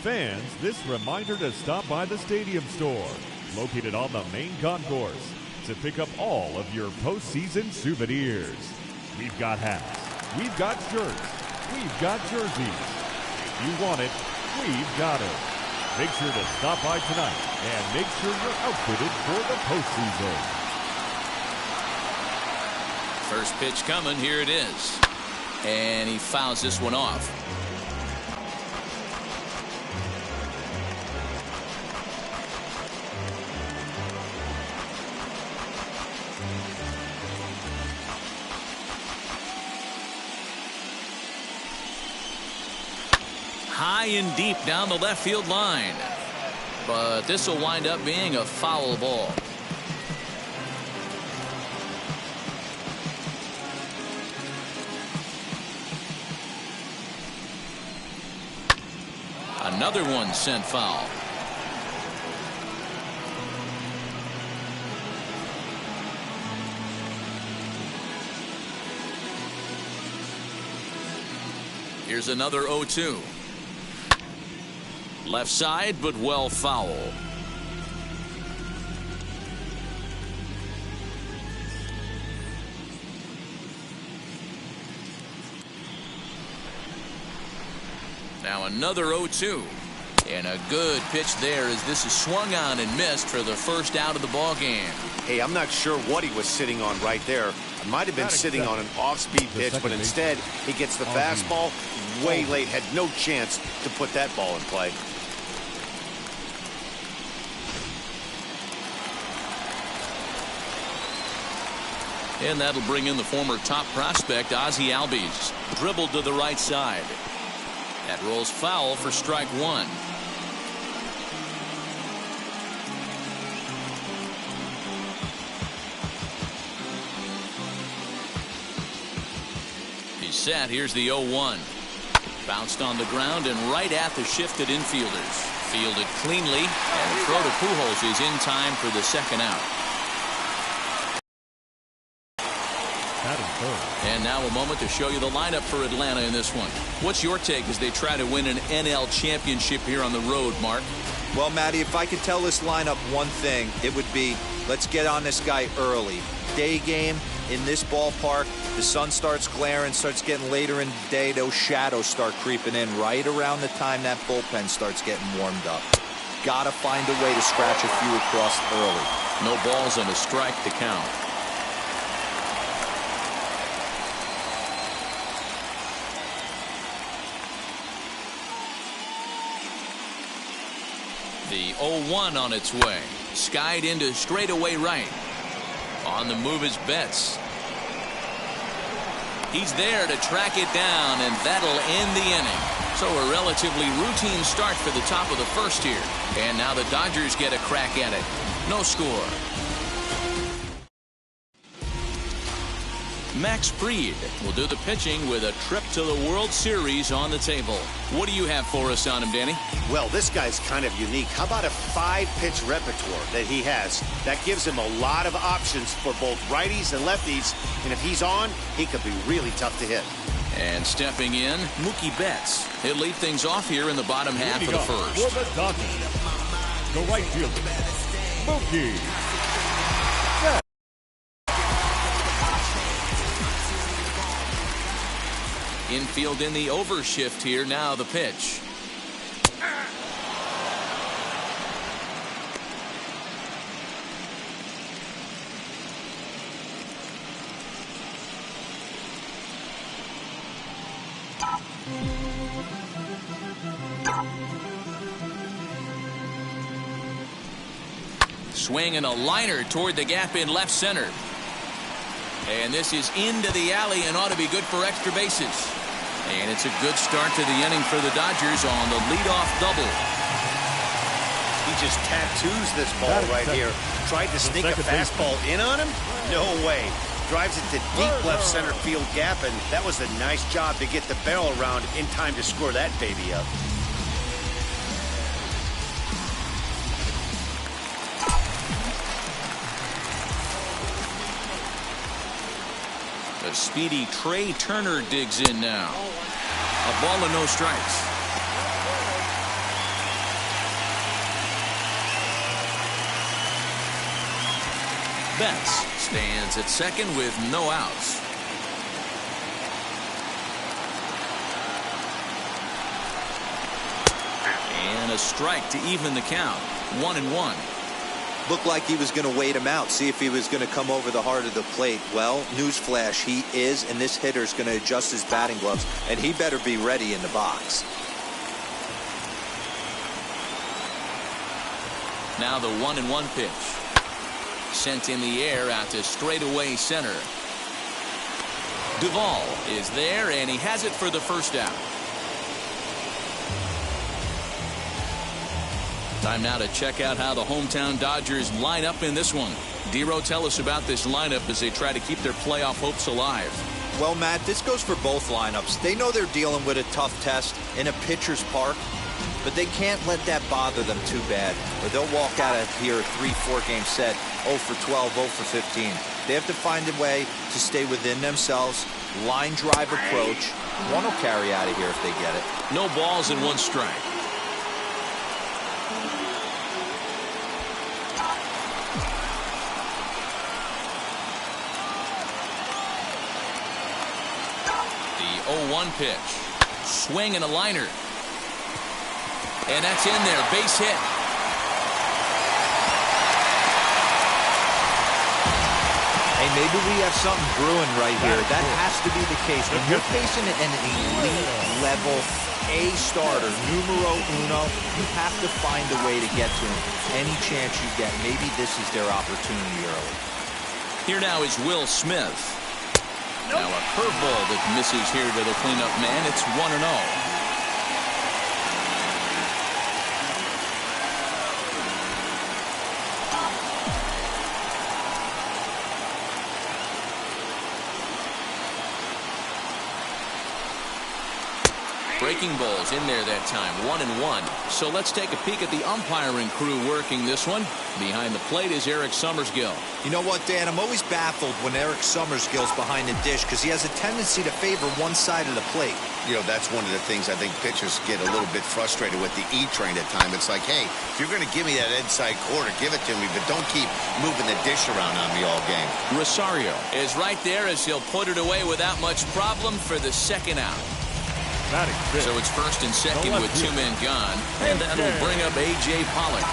Fans, this reminder to stop by the Stadium Store, located on the main concourse, to pick up all of your postseason souvenirs. We've got hats, we've got shirts, we've got jerseys. If you want it, we've got it. Make sure to stop by tonight and make sure you're outfitted for the postseason. First pitch coming, here it is. And he fouls this one off. High and deep down the left field line. But this will wind up being a foul ball. Another one sent foul. Here's another 0-2. Left side, but well foul. Now another 0-2. And a good pitch there as this is swung on and missed for the first out of the ball game. Hey, I'm not sure what he was sitting on right there. It might have been sitting on an off-speed pitch, but instead he gets the fastball way late. Had no chance to put that ball in play. And that'll bring in the former top prospect, Ozzie Albies. Dribbled to the right side. That rolls foul for strike one. He's set. Here's the 0-1. Bounced on the ground and right at the shifted infielders. Fielded cleanly, and the throw to Pujols is in time for the second out. And now a moment to show you the lineup for Atlanta in this one. What's your take as they try to win an NL championship here on the road, Mark? Well, Matty, if I could tell this lineup one thing, it would be let's get on this guy early. Day game in this ballpark, the sun starts glaring, starts getting later in the day, those shadows start creeping in right around the time that bullpen starts getting warmed up. Gotta find a way to scratch a few across early. No balls and a strike to count. The 0-1 on its way. Skied into straightaway right. On the move is Betts. He's there to track it down, and that'll end the inning. So a relatively routine start for the top of the first here. And now the Dodgers get a crack at it. No score. Max Fried will do the pitching with a trip to the World Series on the table. What do you have for us on him, Danny? Well, this guy's kind of unique. How about a 5-pitch repertoire that he has? That gives him a lot of options for both righties and lefties. And if he's on, he could be really tough to hit. And stepping in, Mookie Betts. He'll lead things off here in the bottom half of the first. For the Dodgers, the right fielder, Mookie Betts. Infield in the overshift here. Now the pitch. Swing and a liner toward the gap in left center. And this is into the alley and ought to be good for extra bases. And it's a good start to the inning for the Dodgers on the leadoff double. He just tattoos this ball right here. Tried to sneak a fastball in on him? No way. Drives it to deep left center field gap, and that was a nice job to get the barrel around in time to score that baby up. The speedy Trey Turner digs in now. A ball and no strikes. Betts stands at second with no outs. And a strike to even the count. 1-1. Looked like he was going to wait him out, see if he was going to come over the heart of the plate. Well, newsflash, he is, and this hitter's going to adjust his batting gloves, and he better be ready in the box. Now the 1-1 pitch. Sent in the air out to straightaway center. Duvall is there, and he has it for the first out. Time now to check out how the hometown Dodgers line up in this one. Dero, tell us about this lineup as they try to keep their playoff hopes alive. Well, Matt, this goes for both lineups. They know they're dealing with a tough test in a pitcher's park, but they can't let that bother them too bad, or they'll walk out of here a 3-4 game set, 0 for 12, 0 for 15. They have to find a way to stay within themselves, line drive approach. One will carry out of here if they get it. No balls and 1 strike. The 0-1 pitch. Swing and a liner. And that's in there. Base hit. Hey, maybe we have something brewing right here. That has to be the case. When you're facing an elite level A starter, numero uno, you have to find a way to get to him. Any chance you get, maybe this is their opportunity early. Here now is Will Smith. Now a curveball that misses here to the cleanup man. It's 1-0. Breaking balls in there that time. 1-1. So let's take a peek at the umpiring crew working this one. Behind the plate is Eric Summersgill. You know what, Dan? I'm always baffled when Eric Summersgill's behind the dish because he has a tendency to favor one side of the plate. You know, that's one of the things I think pitchers get a little bit frustrated with the E-train at times. It's like, hey, if you're going to give me that inside quarter, give it to me, but don't keep moving the dish around on me all game. Rosario is right there as he'll put it away without much problem for the second out. So it's first and second with 2 men gone, and that'll bring up A.J. Pollock.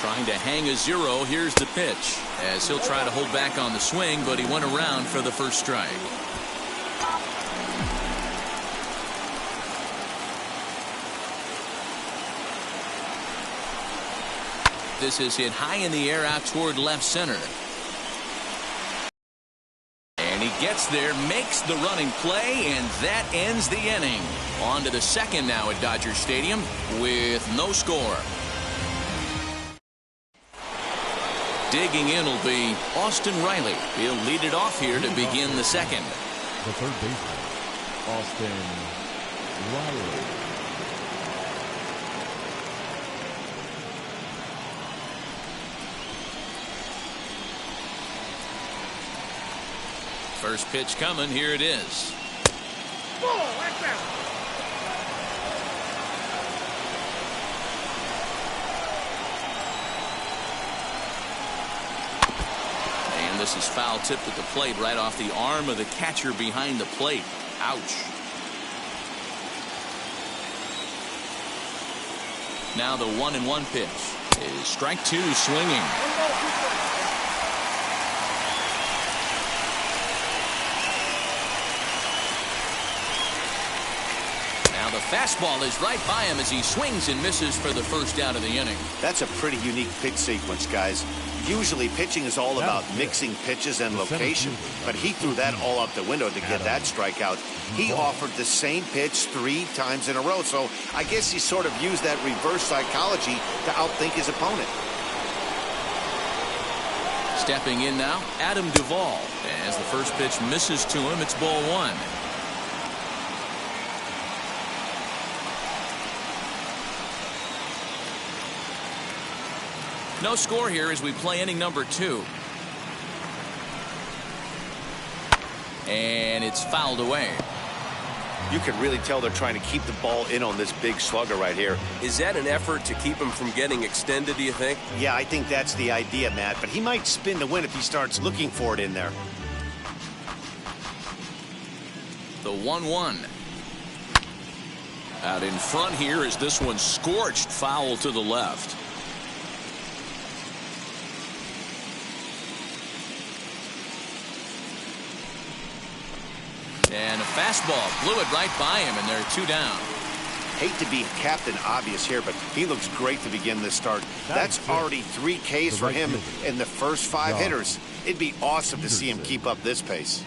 Trying to hang a 0. Here's the pitch as he'll try to hold back on the swing, but he went around for the first strike. This is hit high in the air out toward left center. He gets there, makes the running play, and that ends the inning. On to the second now at Dodger Stadium with no score. Digging in will be Austin Riley. He'll lead it off here to begin the second. The third baseman, Austin Riley. First pitch coming. Here it is. And this is foul tipped at the plate right off the arm of the catcher behind the plate. Ouch. Now the 1-1 pitch is strike 2 swinging. The fastball is right by him as he swings and misses for the first out of the inning. That's a pretty unique pitch sequence, guys. Usually pitching is all about mixing pitches and location, but he threw that all out the window to get that strikeout. He offered the same pitch 3 times in a row, so I guess he sort of used that reverse psychology to outthink his opponent. Stepping in now, Adam Duvall. As the first pitch misses to him, it's ball 1. No score here as we play inning number 2. And it's fouled away. You can really tell they're trying to keep the ball in on this big slugger right here. Is that an effort to keep him from getting extended, do you think? Yeah, I think that's the idea, Matt. But he might spin to win if he starts looking for it in there. The 1-1. Out in front here is this one scorched foul to the left. And a fastball blew it right by him, and they're 2 down. Hate to be Captain Obvious here, but he looks great to begin this start. That's already 3 Ks for him in the first 5 hitters. It'd be awesome to see him keep up this pace.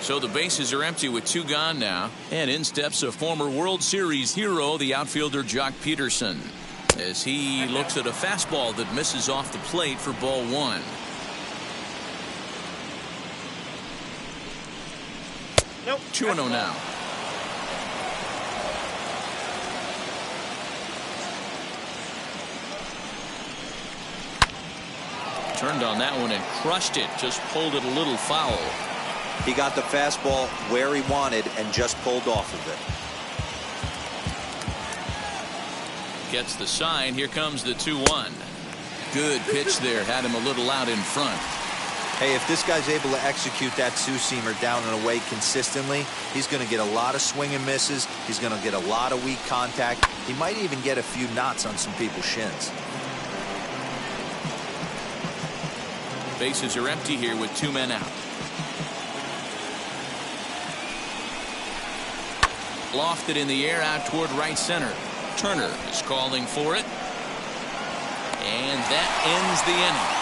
So the bases are empty with 2 gone now. And in steps a former World Series hero, the outfielder Jock Peterson, as he looks at a fastball that misses off the plate for ball 1. Nope. 2-0 now. Turned on that one and crushed it. Just pulled it a little foul. He got the fastball where he wanted and just pulled off of it. Gets the sign. Here comes the 2-1. Good pitch there. Had him a little out in front. Hey, if this guy's able to execute that two-seamer down and away consistently, he's going to get a lot of swing and misses. He's going to get a lot of weak contact. He might even get a few knots on some people's shins. Bases are empty here with 2 men out. Lofted in the air out toward right center. Turner is calling for it. And that ends the inning.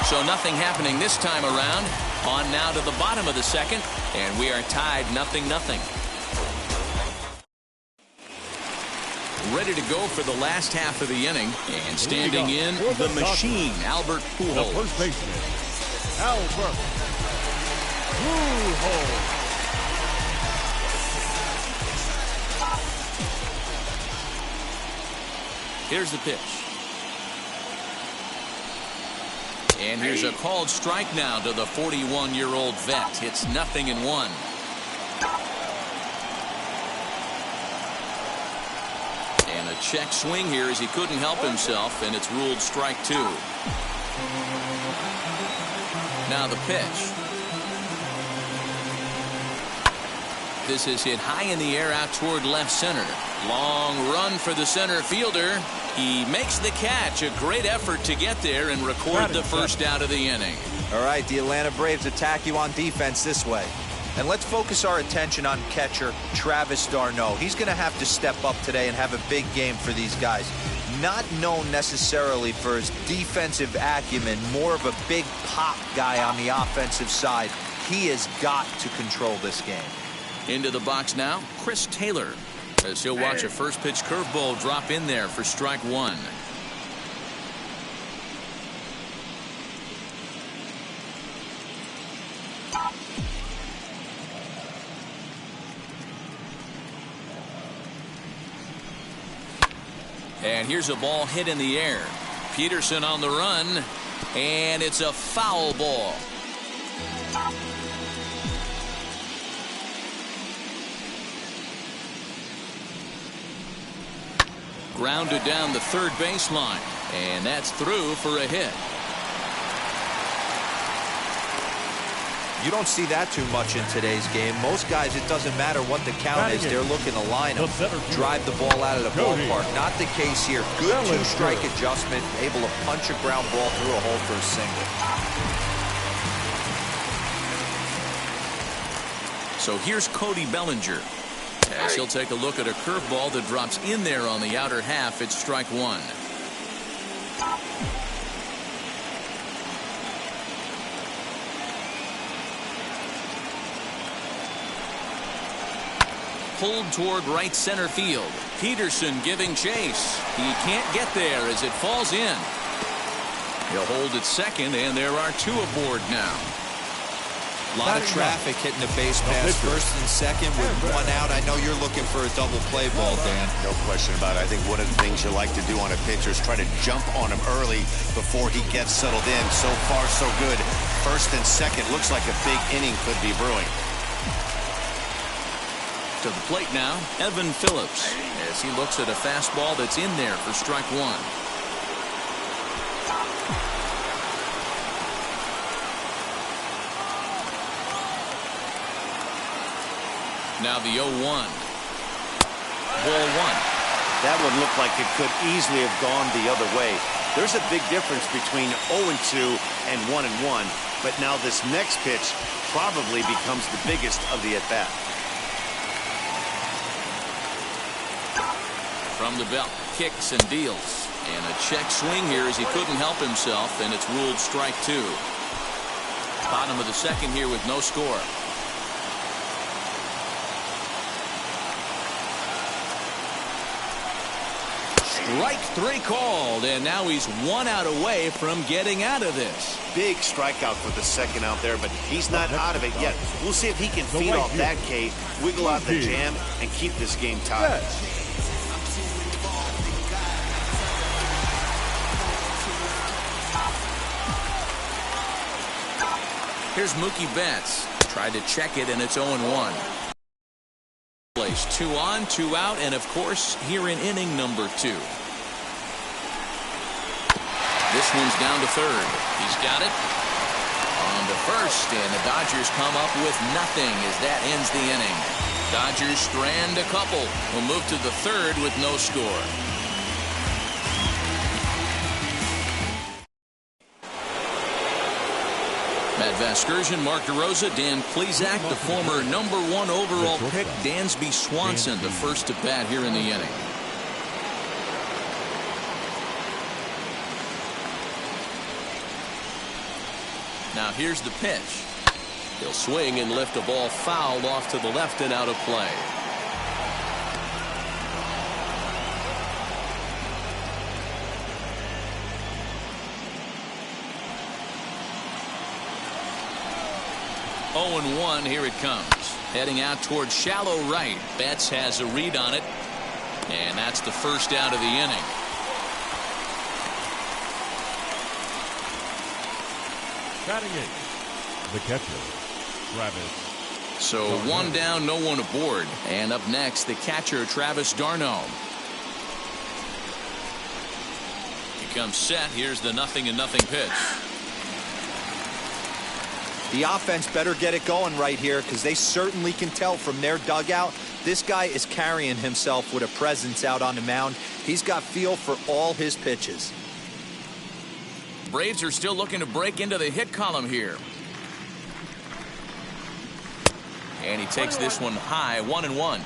So nothing happening this time around. On now to the bottom of the second, and we are tied 0-0. Ready to go for the last half of the inning, and standing in the machine, Albert Pujols. The first baseman, Albert Pujols. Here's the pitch. And here's a called strike now to the 41-year-old vet. It's 0-1. And a check swing here as he couldn't help himself, and it's ruled strike 2. Now the pitch. This is hit high in the air out toward left center. Long run for the center fielder. He makes the catch. A great effort to get there and record the first out of the inning. All right, the Atlanta Braves attack you on defense this way. And let's focus our attention on catcher Travis d'Arnaud. He's going to have to step up today and have a big game for these guys. Not known necessarily for his defensive acumen, more of a big pop guy on the offensive side. He has got to control this game. Into the box now, Chris Taylor, as he'll watch a first pitch curveball drop in there for strike 1. And here's a ball hit in the air. Peterson on the run, and it's a foul ball. Grounded down the third baseline, and that's through for a hit. You don't see that too much in today's game. Most guys, it doesn't matter what the count is. They're looking to line them, drive the ball out of the ballpark. Not the case here. Good two-strike adjustment, able to punch a ground ball through a hole for a single. So here's Cody Bellinger, as he'll take a look at a curveball that drops in there on the outer half. It's strike 1. Pulled toward right center field. Peterson giving chase. He can't get there as it falls in. He'll hold at second, and there are 2 aboard now. A lot of traffic hitting the base pass first and second with 1 out. I know you're looking for a double play ball, Dan. No question about it. I think one of the things you like to do on a pitcher is try to jump on him early before he gets settled in. So far, so good. First and second, looks like a big inning could be brewing. To the plate now, Evan Phillips, as he looks at a fastball that's in there for strike one. Now the 0-1. Ball one. That one looked like it could easily have gone the other way. There's a big difference between 0-2 and 1-1, but now this next pitch probably becomes the biggest of the at-bat. From the belt, kicks and deals. And a check swing here as he couldn't help himself, and it's ruled strike two. Bottom of the second here with no score. Strike three called, and now he's 1 out away from getting out of this. Big strikeout for the second out there, but he's not out of it yet. We'll see if he can feed off that K, wiggle out the jam, and keep this game tied. Here's Mookie Betts. Tried to check it, and it's 0-1. Place 2 on, 2 out, and of course, here in inning number 2. This one's down to third. He's got it. On to first, and the Dodgers come up with nothing as that ends the inning. Dodgers strand a couple. Will move to the third with no score. Matt Vasgersian, Mark DeRosa, Dan Plesac, the former #1 overall pick, Dansby Swanson, the first to bat here in the inning. Now here's the pitch. He'll swing and lift a ball fouled off to the left and out of play. Oh, 0-1, here it comes. Heading out towards shallow right. Betts has a read on it. And that's the first out of the inning. Batting eighth, the catcher, Travis. So one down, no one aboard. And up next, the catcher, Travis d'Arnaud. He comes set. Here's the 0-0 pitch. The offense better get it going right here because they certainly can tell from their dugout this guy is carrying himself with a presence out on the mound. He's got feel for all his pitches. Braves are still looking to break into the hit column here. And he takes this one high, 1-1.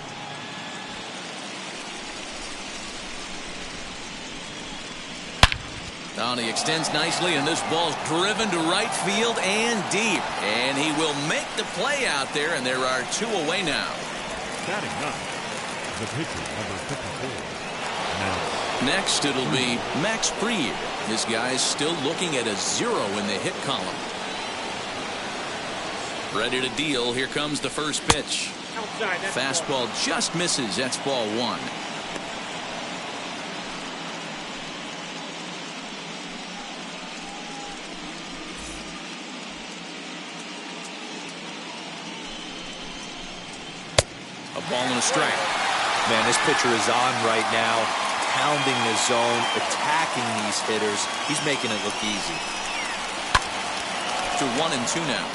Now he extends nicely, and this ball's driven to right field and deep. And he will make the play out there, and there are 2 away now. Batting ninth, the pitcher, number 54. Next, it'll be Max Fried. This guy's still looking at a 0 in the hit column. Ready to deal. Here comes the first pitch. Fastball just misses. That's ball 1. A ball and a strike. Man, this pitcher is on right now, pounding the zone, attacking these hitters. He's making it look easy. To 1-2 now.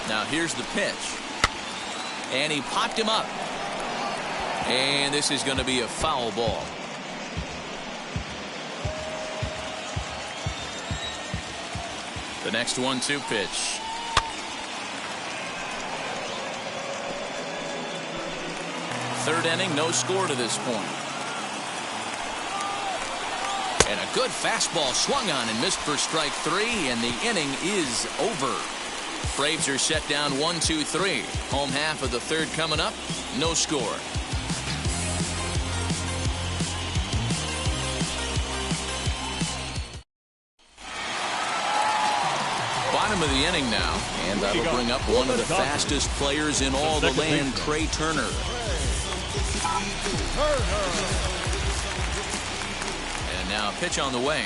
Now here's the pitch. And he popped him up. And this is going to be a foul ball. The next 1-2 pitch. Third inning, no score to this point. And a good fastball swung on and missed for strike 3, and the inning is over. Braves are set down 1-2-3. Home half of the third coming up. No score. Bottom of the inning now, and that'll bring up one of the fastest players in all the land, Trey Turner. And now pitch on the way.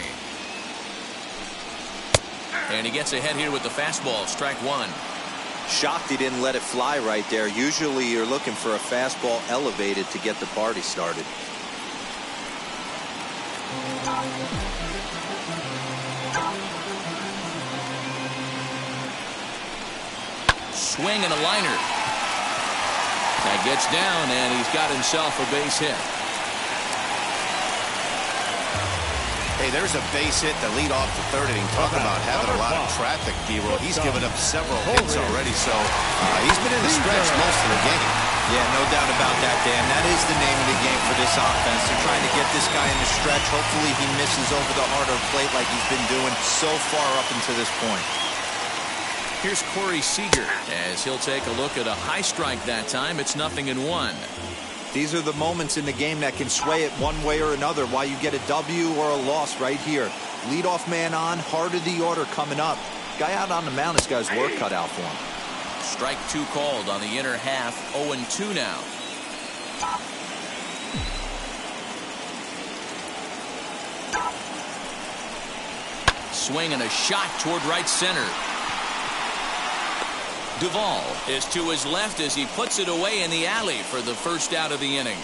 And he gets ahead here with the fastball. Strike one. Shocked he didn't let it fly right there. Usually you're looking for a fastball elevated to get the party started. Swing and a liner. That gets down, and he's got himself a base hit. Hey, there's a base hit to lead off the third inning. Talk about having a lot of traffic, D-Roll. He's given up several hits already, so he's been in the stretch most of the game. Yeah, no doubt about that, Dan. That is the name of the game for this offense. They're trying to get this guy in the stretch. Hopefully he misses over the harder plate like he's been doing so far up until this point. Here's Corey Seager as he'll take a look at a high strike that time. It's 0-1. These are the moments in the game that can sway it one way or another, why you get a W or a loss right here. Leadoff man on, heart of the order coming up. Guy out on the mound has got his work cut out for him. Strike two called on the inner half. 0-2 now. Swing and a shot toward right center. Duvall is to his left as he puts it away in the alley for the first out of the inning.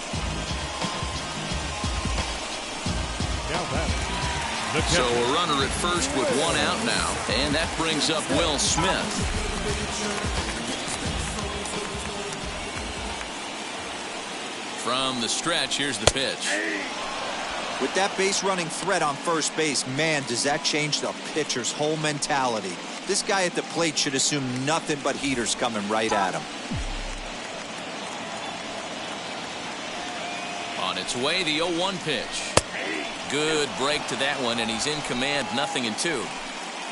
So a runner at first with one out now, and that brings up Will Smith. From the stretch, here's the pitch. With that base running threat on first base, man, does that change the pitcher's whole mentality. This guy at the plate should assume nothing but heaters coming right at him. On its way, the 0-1 pitch. Good break to that one, and he's in command, 0-2.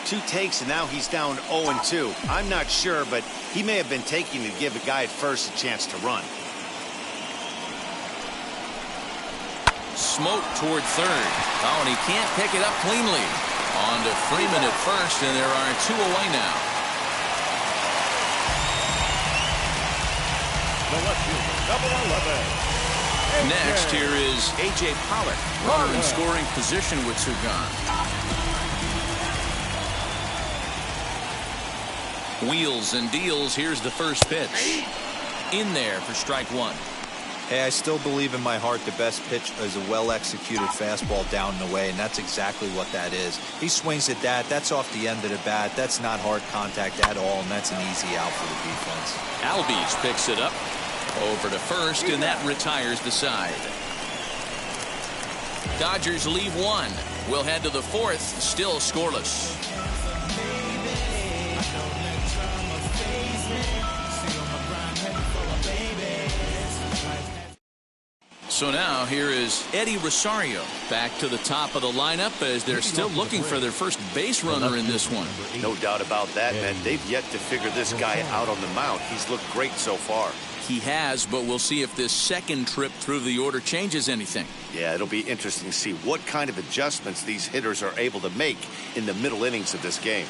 Two takes, and now he's down 0-2. I'm not sure, but he may have been taking to give the guy at first a chance to run. Smoke toward third. Oh, and he can't pick it up cleanly. On to Freeman at first, and there are two away now. The left fielder, number 11. Next, here is A.J. Pollock. Runner in scoring position with two gone. Wheels and deals. Here's the first pitch. In there for strike one. Hey, I still believe in my heart the best pitch is a well-executed fastball down and away, and that's exactly what that is. He swings at that. That's off the end of the bat. That's not hard contact at all, and that's an easy out for the defense. Albies picks it up. Over to first, and that retires the side. Dodgers leave one. We'll head to the fourth, still scoreless. So now here is Eddie Rosario back to the top of the lineup as they're still looking for their first base runner in this one. No doubt about that, man. They've yet to figure this guy out on the mound. He's looked great so far. He has, but we'll see if this second trip through the order changes anything. Yeah, it'll be interesting to see what kind of adjustments these hitters are able to make in the middle innings of this game.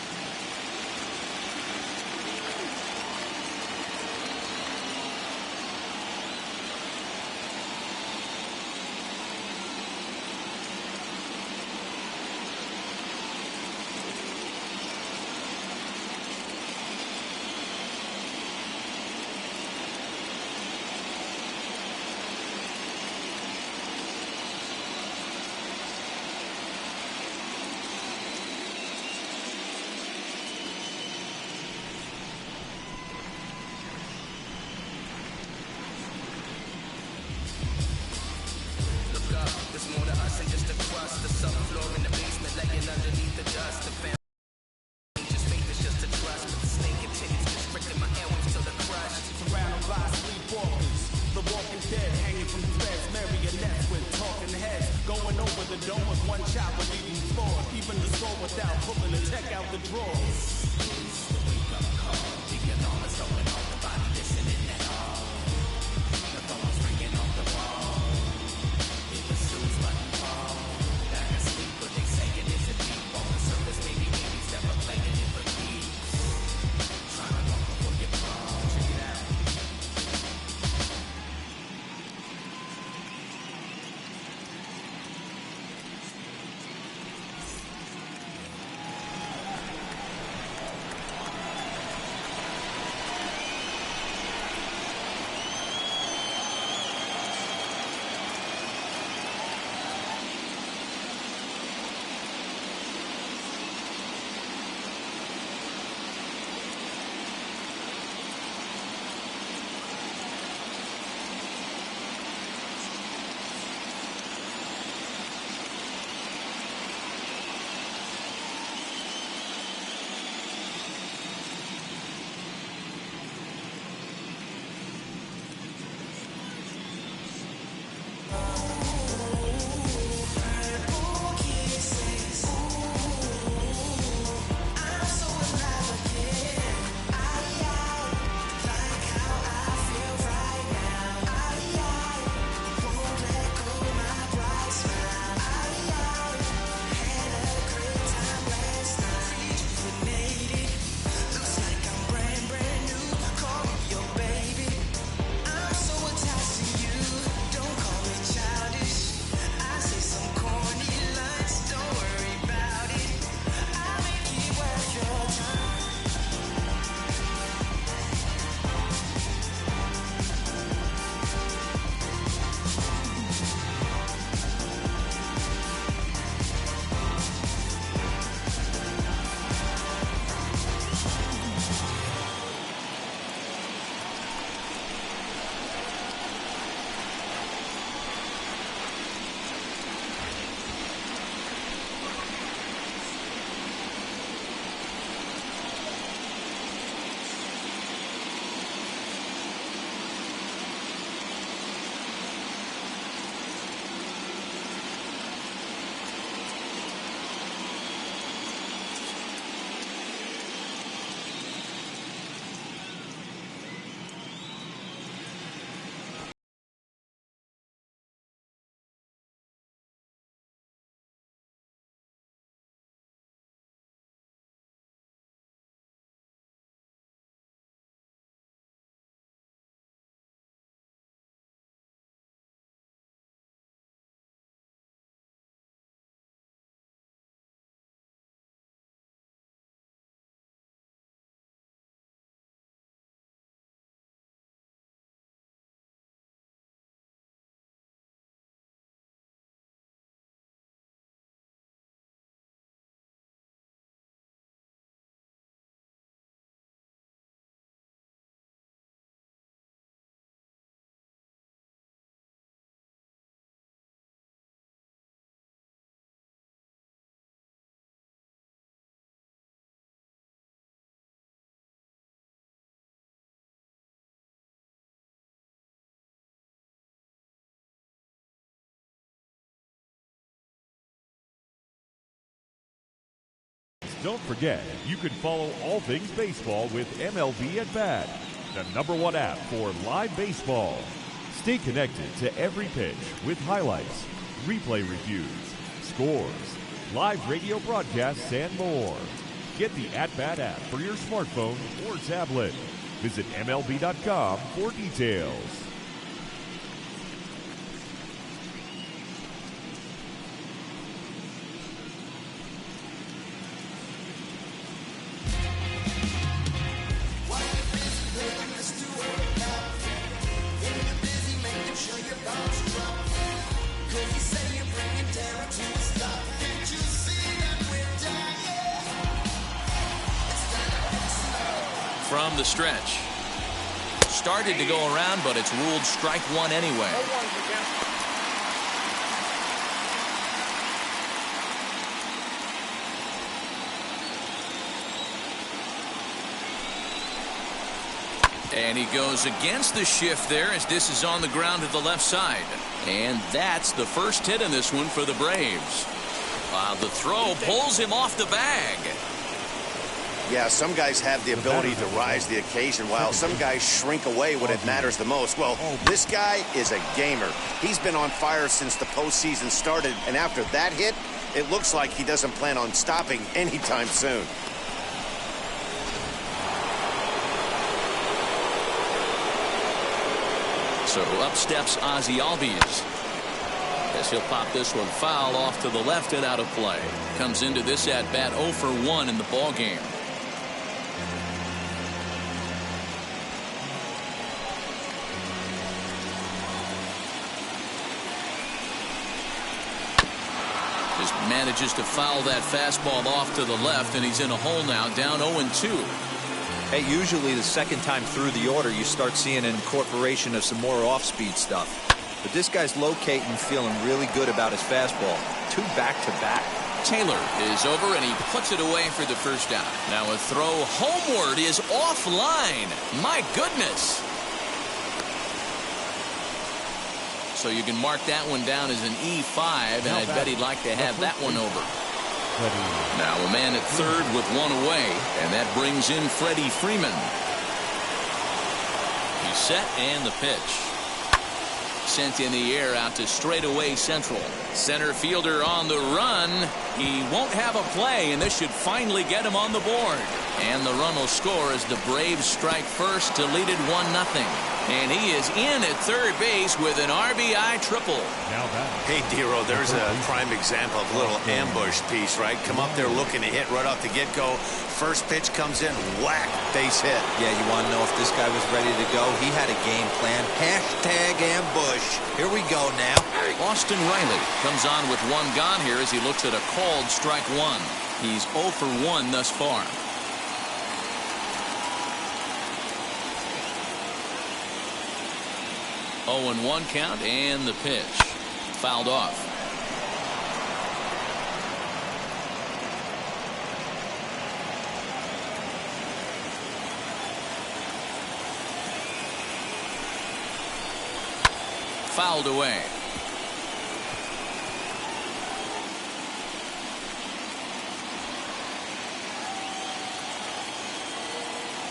Don't forget, you can follow all things baseball with MLB at Bat, the #1 app for live baseball. Stay connected to every pitch with highlights, replay reviews, scores, live radio broadcasts, and more. Get the At Bat app for your smartphone or tablet. Visit MLB.com for details. From the stretch. Started to go around, but it's ruled strike one anyway. And he goes against the shift there as this is on the ground to the left side. And that's the first hit in this one for the Braves. The throw pulls him off the bag. Yeah, some guys have the ability to rise the occasion while some guys shrink away when it matters the most. Well, this guy is a gamer. He's been on fire since the postseason started, and after that hit, it looks like he doesn't plan on stopping anytime soon. So up steps Ozzie Albies. As he'll pop this one foul off to the left and out of play. Comes into this at bat 0 for 1 in the ball game. Just manages to foul that fastball off to the left, and he's in a hole now, down 0-2. Hey, usually the second time through the order, you start seeing an incorporation of some more off-speed stuff. But this guy's locating and feeling really good about his fastball. 2 back-to-back. Taylor is over, and he puts it away for the first out. Now a throw homeward is offline. My goodness. So you can mark that one down as an E5, and I bet he'd like to have that one over. Now a man at third with one away, and that brings in Freddie Freeman. He's set, and the pitch. Sent in the air out to straightaway central. Center fielder on the run. He won't have a play, and this should finally get him on the board. And the run will score as the Braves strike first to lead it 1-0. And he is in at third base with an RBI triple. Hey, Dero, there's a prime example of a little ambush piece, right? Come up there looking to hit right off the get-go. First pitch comes in, whack, base hit. Yeah, you want to know if this guy was ready to go? He had a game plan. Hashtag ambush. Here we go now. Austin Riley comes on with one gone here as he looks at a called strike one. He's 0 for 1 thus far. Oh, and 1 count, and the pitch. Fouled off. Fouled away.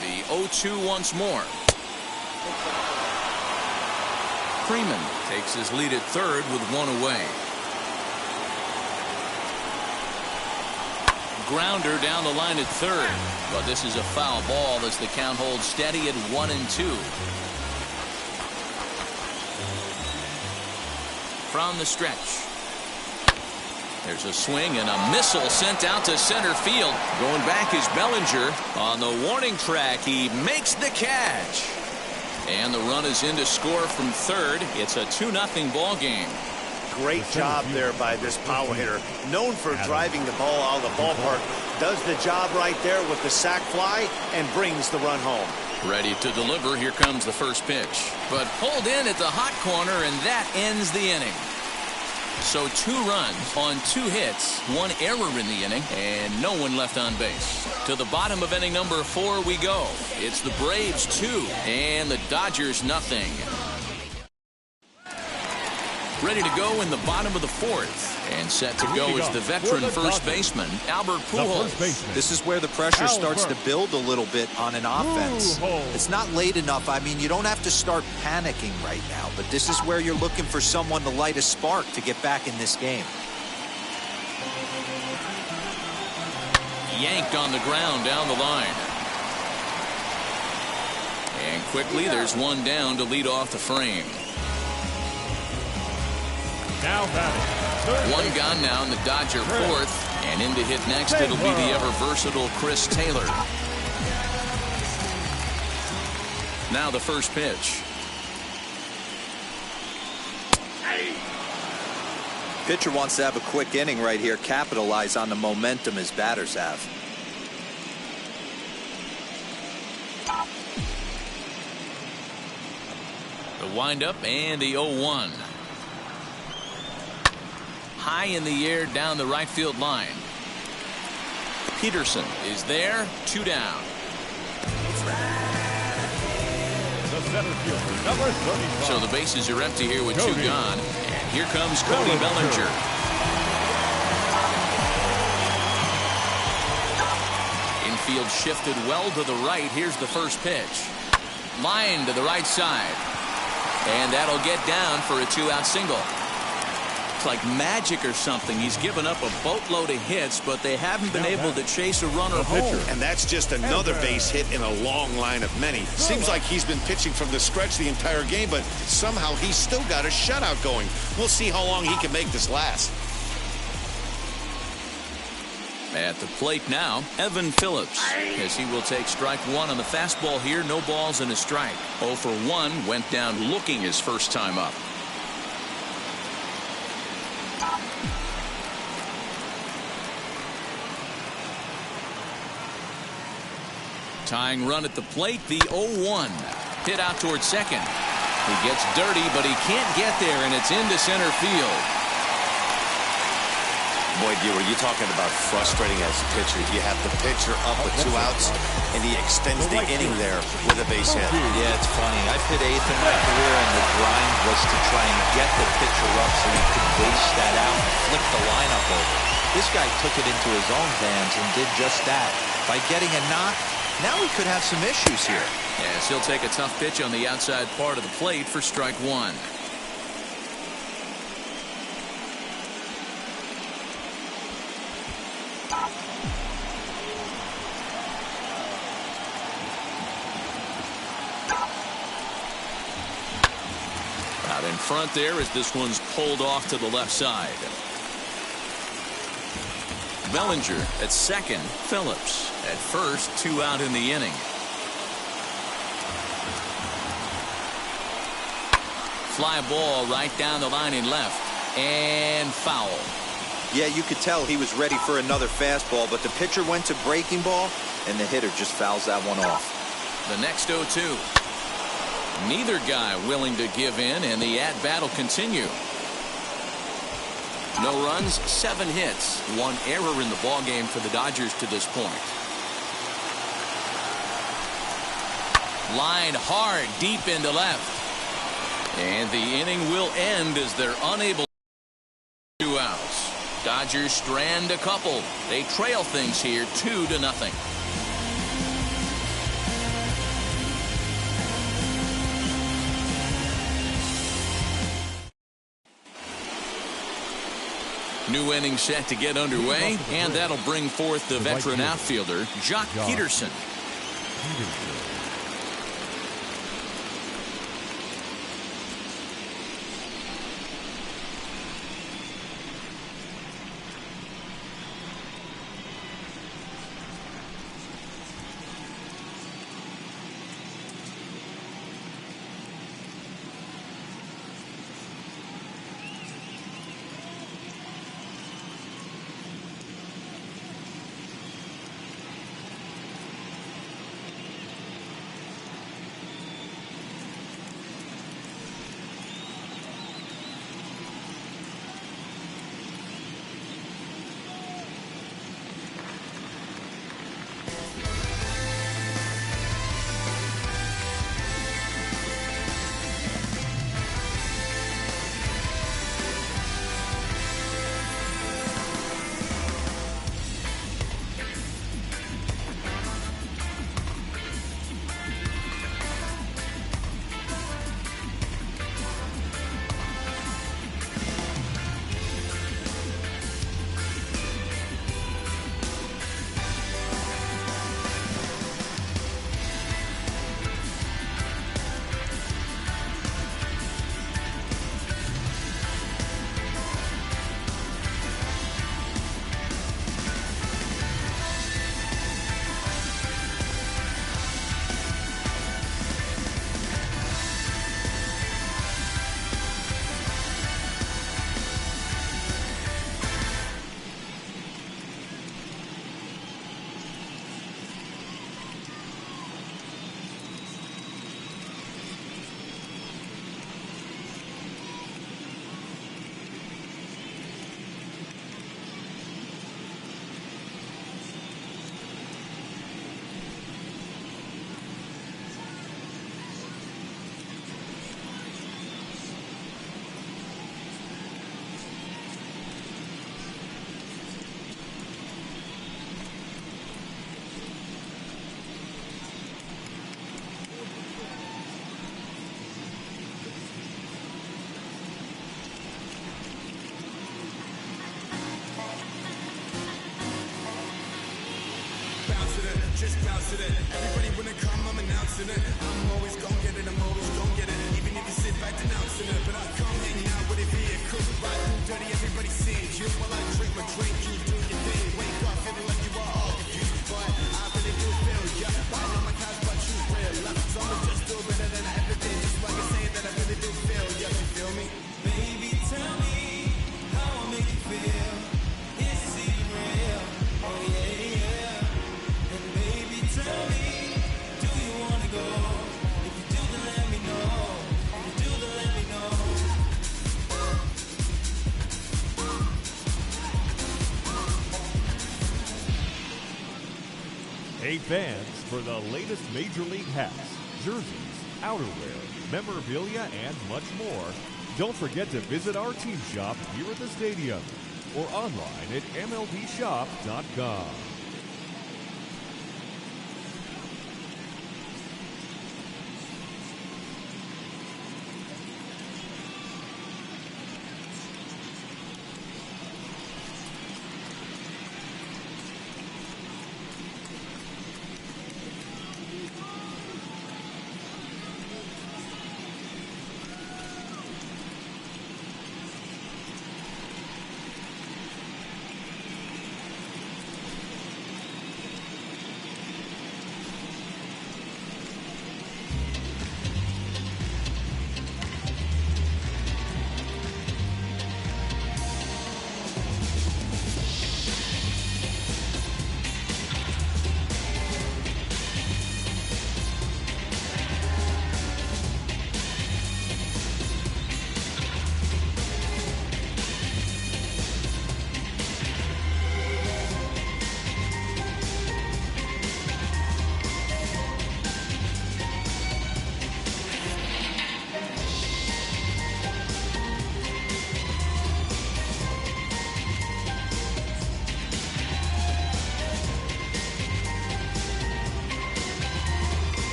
The 0-2 once more. Freeman takes his lead at third with one away. Grounder down the line at third, but this is a foul ball as the count holds steady at 1-2. From the stretch. There's a swing and a missile sent out to center field. Going back is Bellinger on the warning track. He makes the catch. And the run is in to score from third. It's a 2-0 ball game. Great job there by this power hitter. Known for driving the ball out of the ballpark. Does the job right there with the sac fly and brings the run home. Ready to deliver. Here comes the first pitch. But pulled in at the hot corner, and that ends the inning. So 2 runs on 2 hits, 1 error in the inning, and no one left on base. To the bottom of inning number 4 we go. It's the Braves 2 and the Dodgers 0. Ready to go in the bottom of the fourth. And set to go is the veteran first baseman, Albert Pujols. This is where the pressure starts to build a little bit on an offense. It's not late enough. I mean, you don't have to start panicking right now, but this is where you're looking for someone to light a spark to get back in this game. Yanked on the ground down the line. And quickly, there's one down to lead off the frame. Now batting. One gone now in the Dodger fourth, and in to hit next it'll be the ever-versatile Chris Taylor. Now the first pitch. Pitcher wants to have a quick inning right here, capitalize on the momentum his batters have. The windup and the 0-1. High in the air down the right field line. Peterson is there, 2 down. The center fielder, number 35. So the bases are empty here with 2 gone. And here comes Cody Bellinger. Infield shifted well to the right. Here's the first pitch. Line to the right side. And that'll get down for a 2-out single. It's like magic or something. He's given up a boatload of hits, but they haven't been able to chase a runner home. And that's just another base hit in a long line of many. Seems like he's been pitching from the stretch the entire game, but somehow he's still got a shutout going. We'll see how long he can make this last. At the plate now, Evan Phillips, as he will take strike 1 on the fastball here. No balls and a strike. 0 for 1, went down looking his first time up. Tying run at the plate, the 0-1. Hit out towards second. He gets dirty, but he can't get there, and it's into center field. Boy, Dewar, you're talking about frustrating as a pitcher. You have the pitcher up with 2 outs, and he extends the inning there with a base hit. Yeah, it's funny. I've hit 8th in my career, and the grind was to try and get the pitcher up so he could base that out and flip the lineup over. This guy took it into his own hands and did just that. By getting a knock, now we could have some issues here. Yes, he'll take a tough pitch on the outside part of the plate for strike 1. Out in front there as this one's pulled off to the left side. Bellinger at second. Phillips at first. 2 out in the inning. Fly ball right down the line in left. And foul. Yeah, you could tell he was ready for another fastball, but the pitcher went to breaking ball, and the hitter just fouls that one off. The next 0-2. Neither guy willing to give in, and the at-bat will continue. No runs, 7 hits, 1 error in the ballgame for the Dodgers to this point. Line hard, deep into left. And the inning will end as they're unable to 2 outs. Dodgers strand a couple. They trail things here 2-0. New inning set to get underway, and that'll bring forth the veteran outfielder, Jock Peterson. just bounce to that. Everybody wanna come, I'm announcing it. I'm always gon' get it, I'm always gon' get it. Even if you sit back denouncing it, but I come hanging out with it vehicle. Right through dirty, everybody sees you. While I drink my drink, you do your thing. Wake up feeling like you are all confused, but I really do feel ya. Riding on my couch, but you real. So I'ma just do better than I ever did. Just like I say that I really do feel ya. You feel me? Baby, tell me how I make you feel. Is this even real? Oh yeah, yeah. And baby, tell me, do you wanna go? If you do, then let me know. If you do, then let me know. Hey fans, for the latest Major League hats, jerseys, outerwear, memorabilia, and much more, don't forget to visit our team shop here at the stadium or online at MLBshop.com.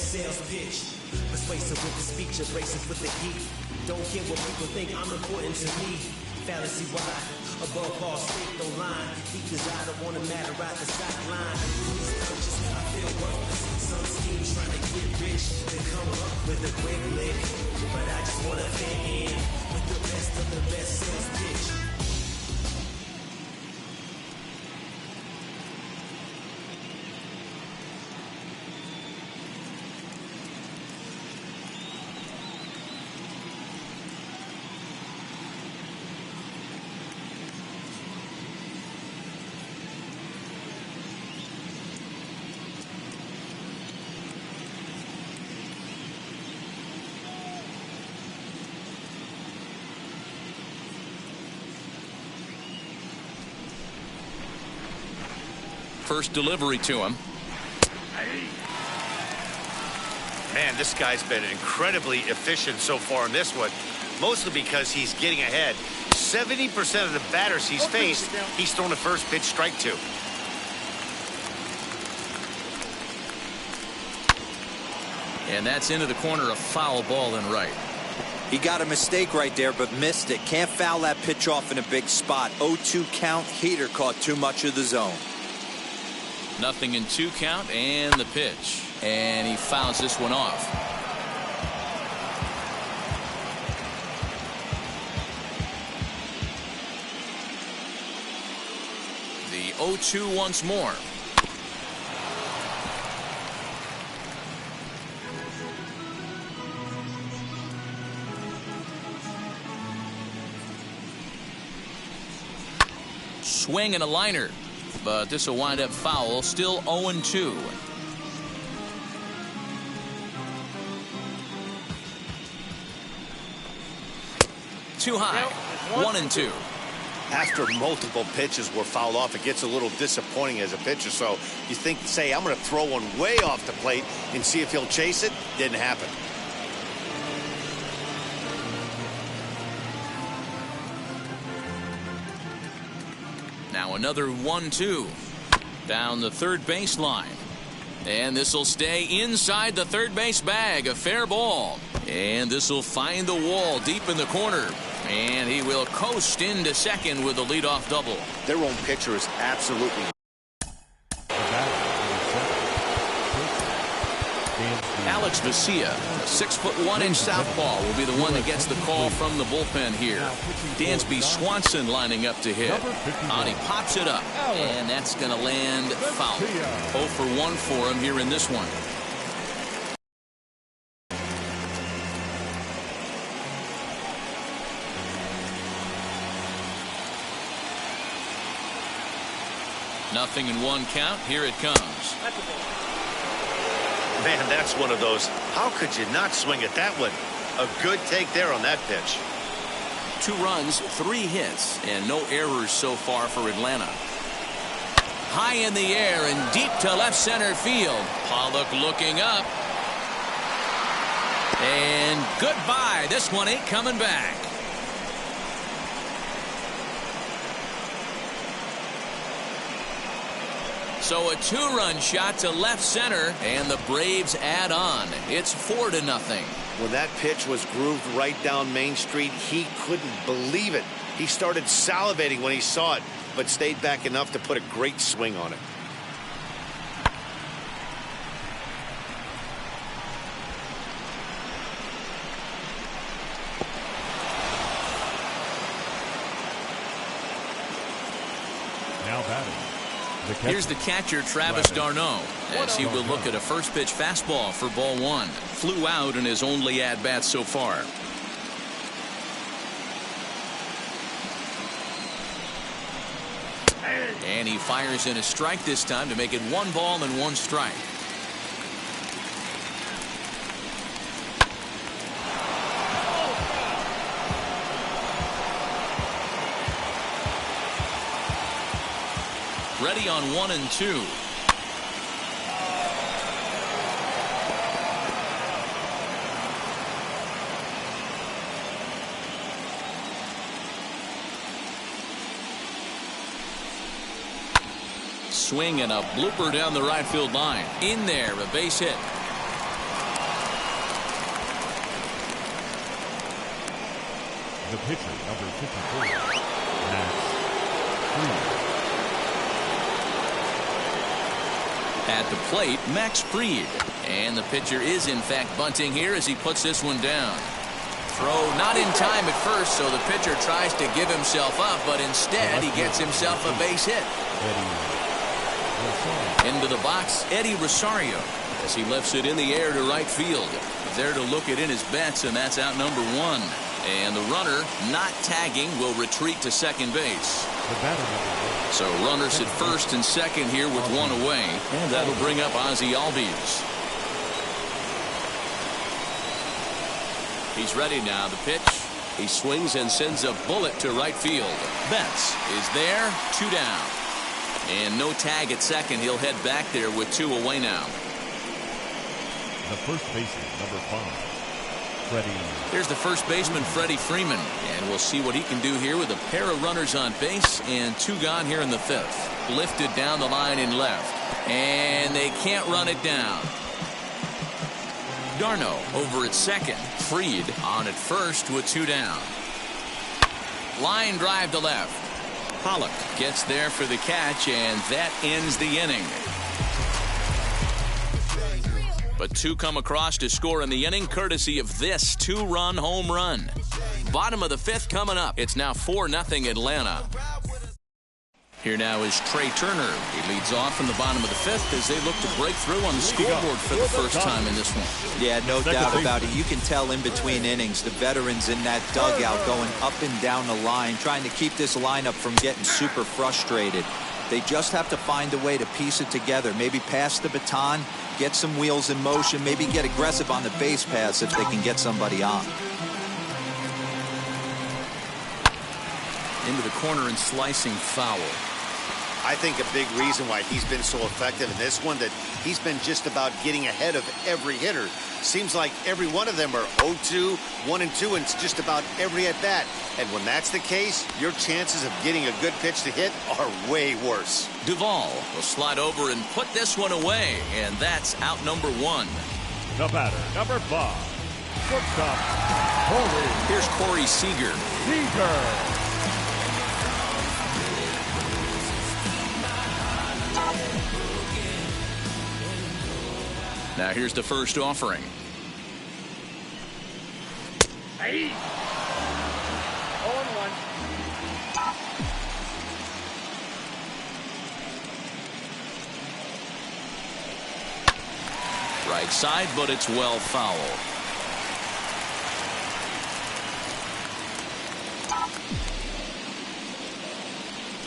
sales pitch. Persuasive with the speech, abrasive with the heat. Don't care what people think, I'm important to me. Fallacy wide, Above all, straight no line. Because I don't want to matter at the sideline. Please purchase, I feel worthless. Some scheme trying to get rich. They come up with a quick lick. But I just want to fit in with the best of the best sales pitch. First delivery to him. Man, this guy's been incredibly efficient so far in this one, mostly because he's getting ahead. 70% of the batters he's faced, he's thrown a first pitch strike to. And that's into the corner, a foul ball and right. He got a mistake right there, but missed it. Can't foul that pitch off in a big spot. 0-2 count. Heater caught too much of the zone. Nothing in 2 count and the pitch. And he fouls this one off. The 0-2 once more. Swing and a liner. But this will wind up foul. Still 0-2. Too high. 1-2. After multiple pitches were fouled off, it gets a little disappointing as a pitcher. So you think, say, I'm going to throw one way off the plate and see if he'll chase it. Didn't happen. Now another 1-2 down the third baseline, and this will stay inside the third base bag. A fair ball, and this will find the wall deep in the corner, and he will coast into second with a leadoff double. Their own pitcher is absolutely. Alex Vesia, a 6'1" southpaw, will be the one that gets the call from the bullpen here. Dansby Swanson lining up to hit. And he pops it up, and that's going to land foul. 0 for 1 for him here in this one. Nothing in 1 count. Here it comes. Man, that's one of those. How could you not swing at that one? A good take there on that pitch. 2 runs, 3 hits, and no errors so far for Atlanta. High in the air and deep to left center field. Pollock looking up. And goodbye. This one ain't coming back. So a 2-run shot to left center, and the Braves add on. It's 4-0. When that pitch was grooved right down Main Street, he couldn't believe it. He started salivating when he saw it, but stayed back enough to put a great swing on it. Now batting. Here's the catcher, Travis d'Arnaud, as he will look at a first pitch fastball for ball 1. Flew out in his only at-bat so far. And he fires in a strike this time to make it 1 ball and 1 strike. Ready on 1 and 2. Swing and a blooper down the right field line. In there, a base hit. The pitcher, number 54, Max At the plate, Max Fried. And the pitcher is, in fact, bunting here as he puts this one down. Throw not in time at first, so the pitcher tries to give himself up, but instead he gets himself a base hit. Into the box, Eddie Rosario, as he lifts it in the air to right field. He's there to look it in his bets, and that's out number one. And the runner, not tagging, will retreat to second base. So runners at first and second here with one away, and that'll bring up Ozzie Albies. He's ready now. The pitch. He swings and sends a bullet to right field. Betts is there, 2 down. And no tag at second. He'll head back there with 2 away now. The first baseman, number 5. Freddie. Here's the first baseman, Freddie Freeman, and we'll see what he can do here with a pair of runners on base and 2 gone here in the 5th. Lifted down the line in left, and they can't run it down. Darno over at second. Fried on at first with 2 down. Line drive to left. Pollock gets there for the catch, and that ends the inning. But 2 come across to score in the inning, courtesy of this 2-run home run. Bottom of the 5th coming up. It's now 4-0 Atlanta. Here now is Trey Turner. He leads off in the bottom of the 5th as they look to break through on the scoreboard for the first time in this one. Yeah, no doubt about it. You can tell in between innings, the veterans in that dugout going up and down the line, trying to keep this lineup from getting super frustrated. They just have to find a way to piece it together. Maybe pass the baton, get some wheels in motion, maybe get aggressive on the base pass if they can get somebody on. Into the corner and slicing foul. I think a big reason why he's been so effective in this one, that he's been just about getting ahead of every hitter. Seems like every one of them are 0-2, 1-2, and it's just about every at-bat. And when that's the case, your chances of getting a good pitch to hit are way worse. Duvall will slide over and put this one away, and that's out number 1. The batter, number 5. Shortstop, Corey. Here's Corey Seager. Now here's the first offering. Hey. 0-1. Right side, but it's well foul.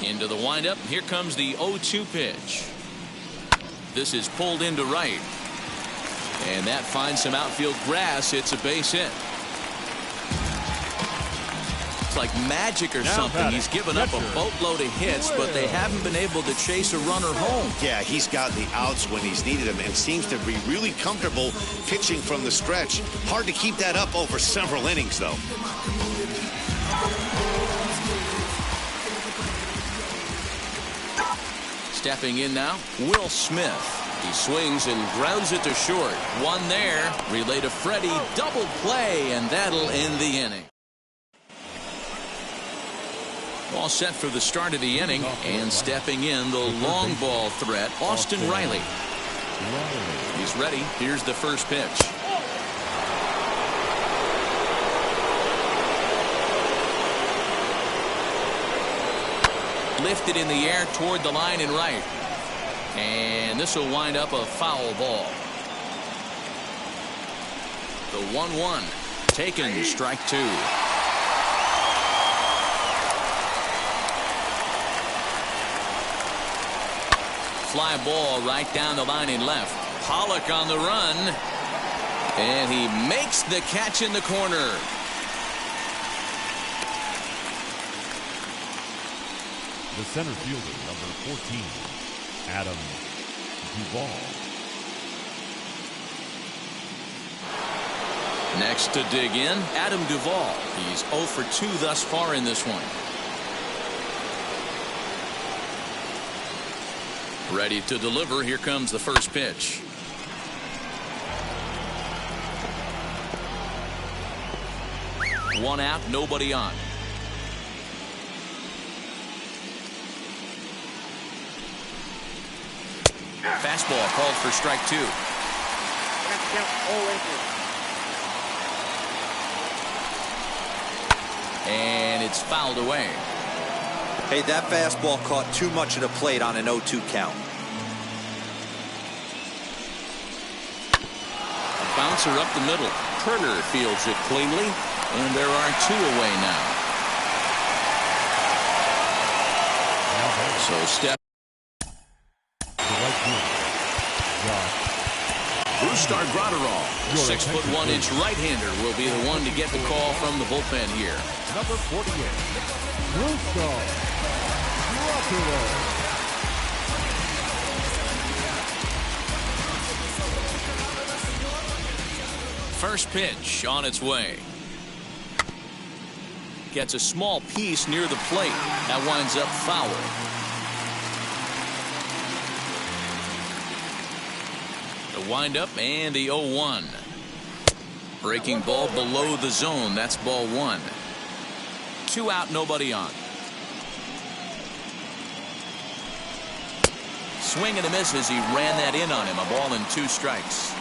Into the windup. Here comes the 0-2 pitch. This is pulled into right. And that finds some outfield grass. It's a base hit. It's like magic or something. He's given up a boatload of hits, but they haven't been able to chase a runner home. Yeah, he's gotten the outs when he's needed them and seems to be really comfortable pitching from the stretch. Hard to keep that up over several innings, though. Stepping in now, Will Smith. He swings and grounds it to short. One there. Relay to Freddie. Double play, and that'll end the inning. All set for the start of the inning, and stepping in the long ball threat, Austin Riley. He's ready. Here's the first pitch. Lifted in the air toward the line and right. And this will wind up a foul ball. The 1-1. Taken, strike 2. Fly ball right down the line and left. Pollock on the run. And he makes the catch in the corner. The center fielder, number 14, Adam Duvall. Next to dig in, Adam Duvall. He's 0 for 2 thus far in this one. Ready to deliver. Here comes the first pitch. One out, nobody on. Fastball called for strike 2. And it's fouled away. Hey, that fastball caught too much of the plate on an 0-2 count. A bouncer up the middle. Turner fields it cleanly, and there are 2 away now. So step. Brustar Gratterall, 6'1" right-hander, will be the one to get the call from the bullpen here. Number 48, Brustar Gratterall. First pitch on its way. Gets a small piece near the plate. That winds up foul. The windup and the 0-1. Breaking ball below the zone. That's ball 1. 2 out, nobody on. Swing and a miss as he ran that in on him. A ball and 2 strikes.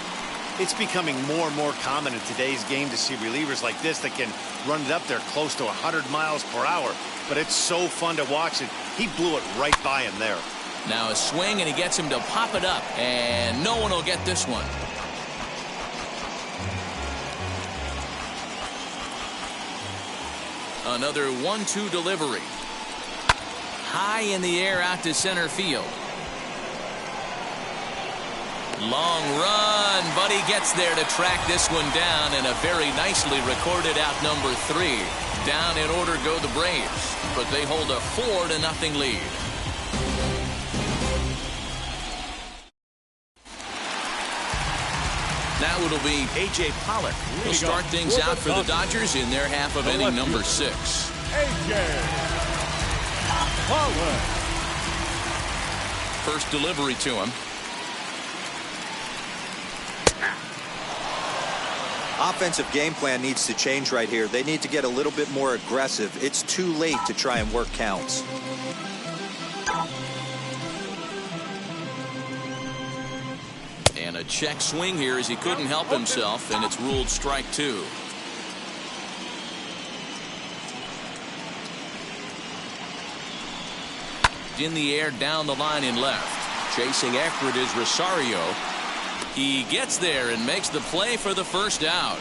It's becoming more and more common in today's game to see relievers like this that can run it up there close to 100 miles per hour. But it's so fun to watch it. He blew it right by him there. Now a swing, and he gets him to pop it up, and no one will get this one. Another 1-2 delivery. High in the air out to center field. Long run, but he gets there to track this one down, and a very nicely recorded out number 3. Down in order go the Braves, but they hold a 4-0 lead. Now it'll be A.J. Pollock. He'll start things out for the Dodgers in their half of inning number 6. A.J. Pollock. First delivery to him. Offensive game plan needs to change right here. They need to get a little bit more aggressive. It's too late to try and work counts. And a check swing here as he couldn't help himself, and it's ruled strike 2. In the air down the line in left. Chasing after it is Rosario. He gets there and makes the play for the first out.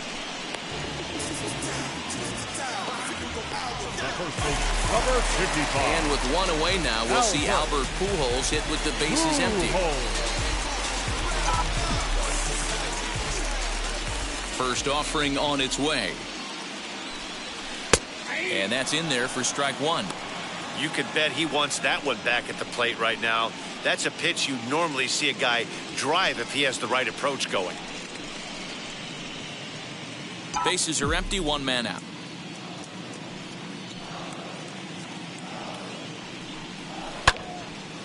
Number 55. And with 1 away now, we'll see Albert Pujols hit with the bases empty. First offering on its way. And that's in there for strike 1. You could bet he wants that one back at the plate right now. That's a pitch you normally see a guy drive if he has the right approach going. Bases are empty, 1 man out.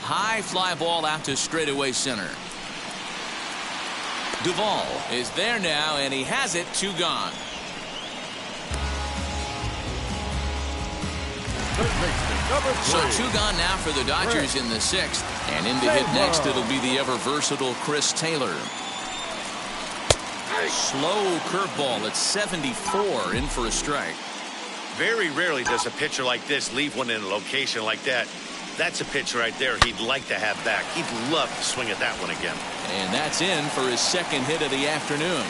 High fly ball out to straightaway center. Duvall is there now, and he has it. 2 gone. So 2 gone now for the Dodgers in the 6th. And in to hit next, it'll be the ever-versatile Chris Taylor. Slow curveball at 74, in for a strike. Very rarely does a pitcher like this leave one in a location like that. That's a pitch right there he'd like to have back. He'd love to swing at that one again. And that's in for his 2nd hit of the afternoon.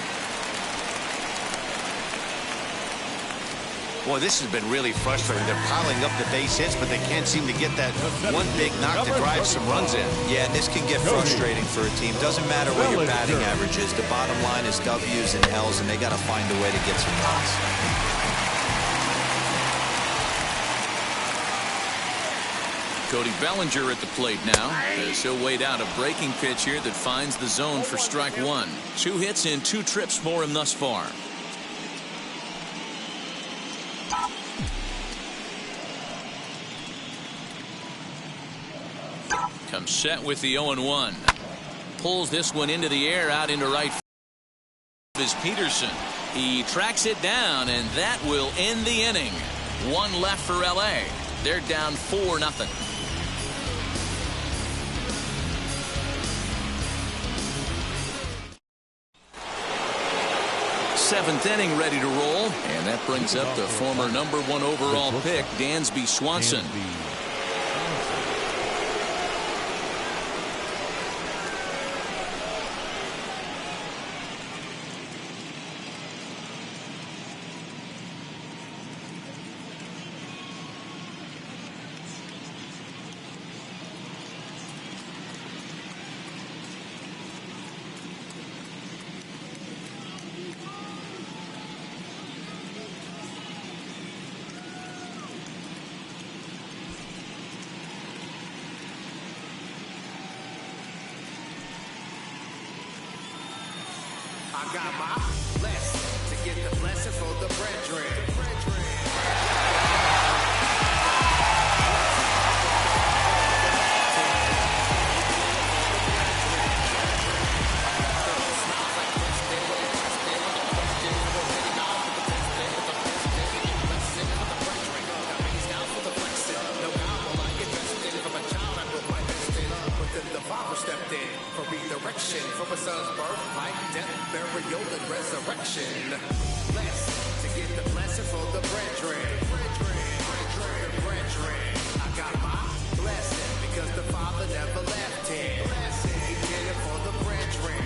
Boy, this has been really frustrating. They're piling up the base hits, but they can't seem to get that one big knock to drive some runs in. Yeah, and this can get frustrating for a team. Doesn't matter what your batting average is. The bottom line is W's and L's, and they got to find a way to get some runs. Cody Bellinger at the plate now, as he'll wait out a breaking pitch here that finds the zone for strike 1. 2 hits and 2 trips for him thus far. Comes set with the 0-1. Pulls this one into the air out into right field. Is Peterson. He tracks it down, and that will end the inning. 1 left for L.A. They're down 4-0. 7th inning ready to roll. And that brings up the former #1 overall pick, Dansby Swanson. I got my blessing to get the blessing for the brethren. Stepped in for redirection, from a son's birth, life, death, burial, and resurrection. Blessed to get the blessing for the brethren. I got my blessing because the Father never left him. He did it for the brethren.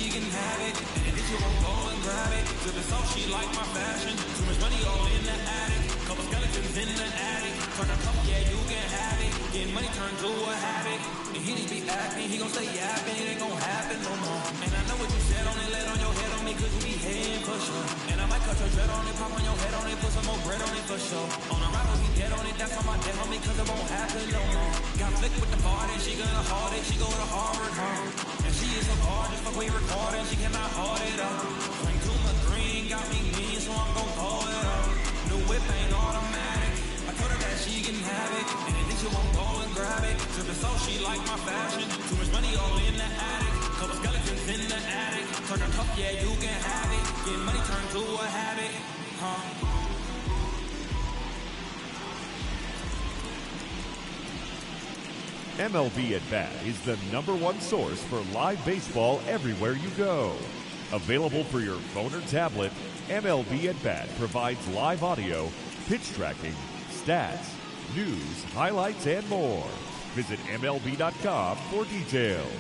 she can have it. And if you won't go and grab it. To the soul, she like my fashion. Too much money all in the attic. Couple skeletons in the attic. Turn a cup, yeah, you can have it. Getting money turned to a habit. And he just be acting, he gon' stay yapping. It ain't gon' happen no more. And I know what you said on it, let on your head on me, cause you be heading for sure. And I might cut your dread on it, pop on your head on it, put some more bread on it for sure. On a rival, he dead on it, that's on my dead homie, cause it won't happen no more. Got flick with the party, she gonna hard it, she go to Harvard, And she is so hard, just fuck we recording, she cannot hold it up. Swing to my green, got me mean, so I'm gon' pull it up. New whip ain't automatic, I told her that she can have it. And then she won't go and grab it. To the soul, she like my fashion. Too much money all in the attic. Couple skeletons in the attic. Turn a cup, yeah, you can have it. Get money turned to a habit, MLB at Bat is the #1 source for live baseball everywhere you go. Available for your phone or tablet, MLB at Bat provides live audio, pitch tracking, stats, news, highlights, and more. Visit MLB.com for details.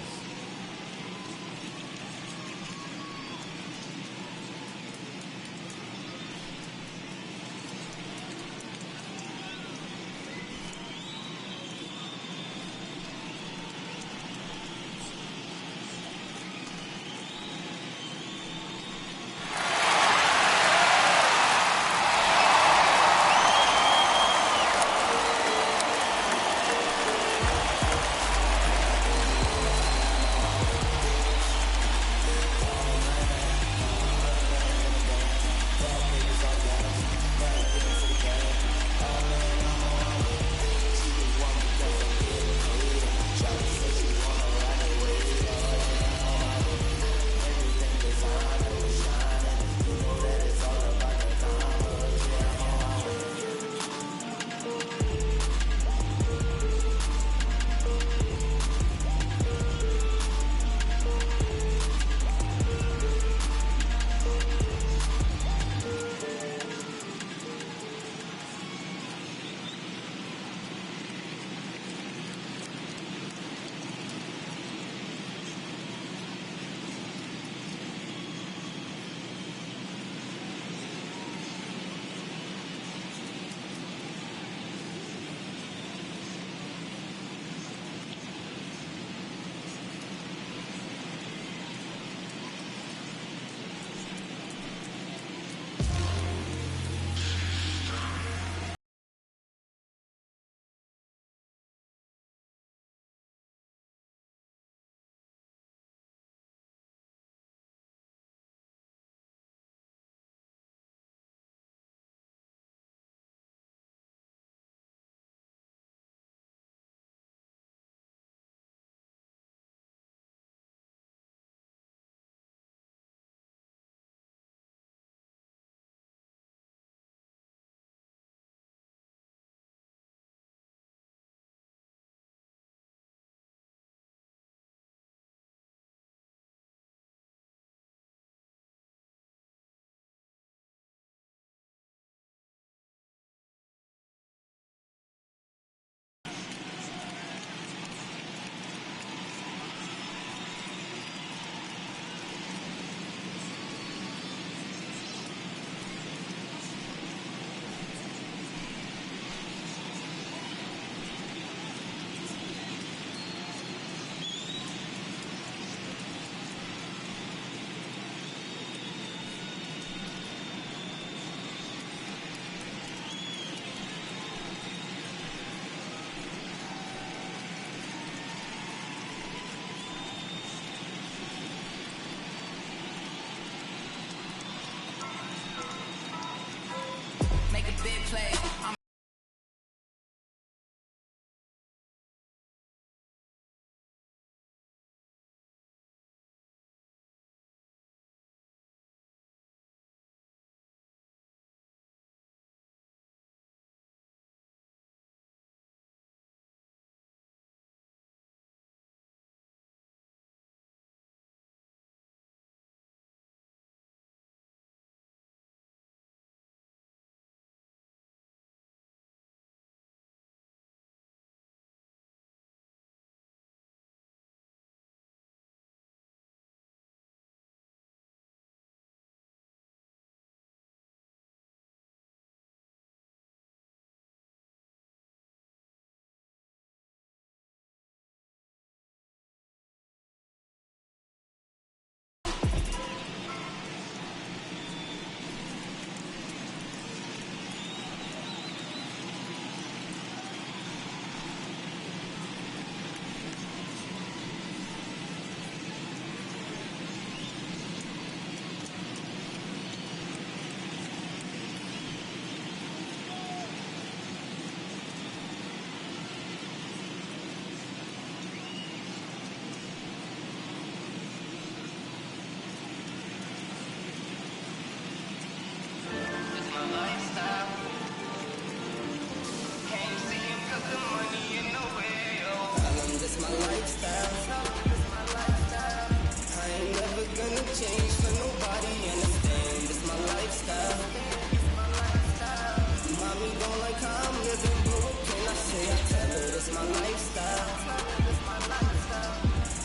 lifestyle.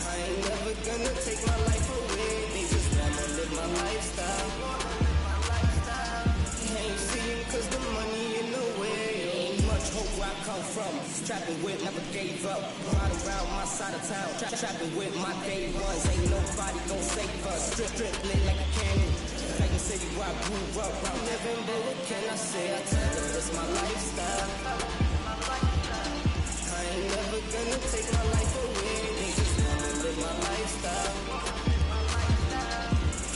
I ain't never gonna take my life away. They just wanna live my lifestyle. Can't see it 'cause the money in the way. Ain't much hope where I come from. Trapping with, never gave up. Ride around my side of town. Trapping with my day ones. Ain't nobody gon' save us. Strip lit like a cannon. Like the city where I grew up. I'm living, but what can I say? I tell them it's my lifestyle. I ain't never gonna take my life away. They just wanna live my lifestyle.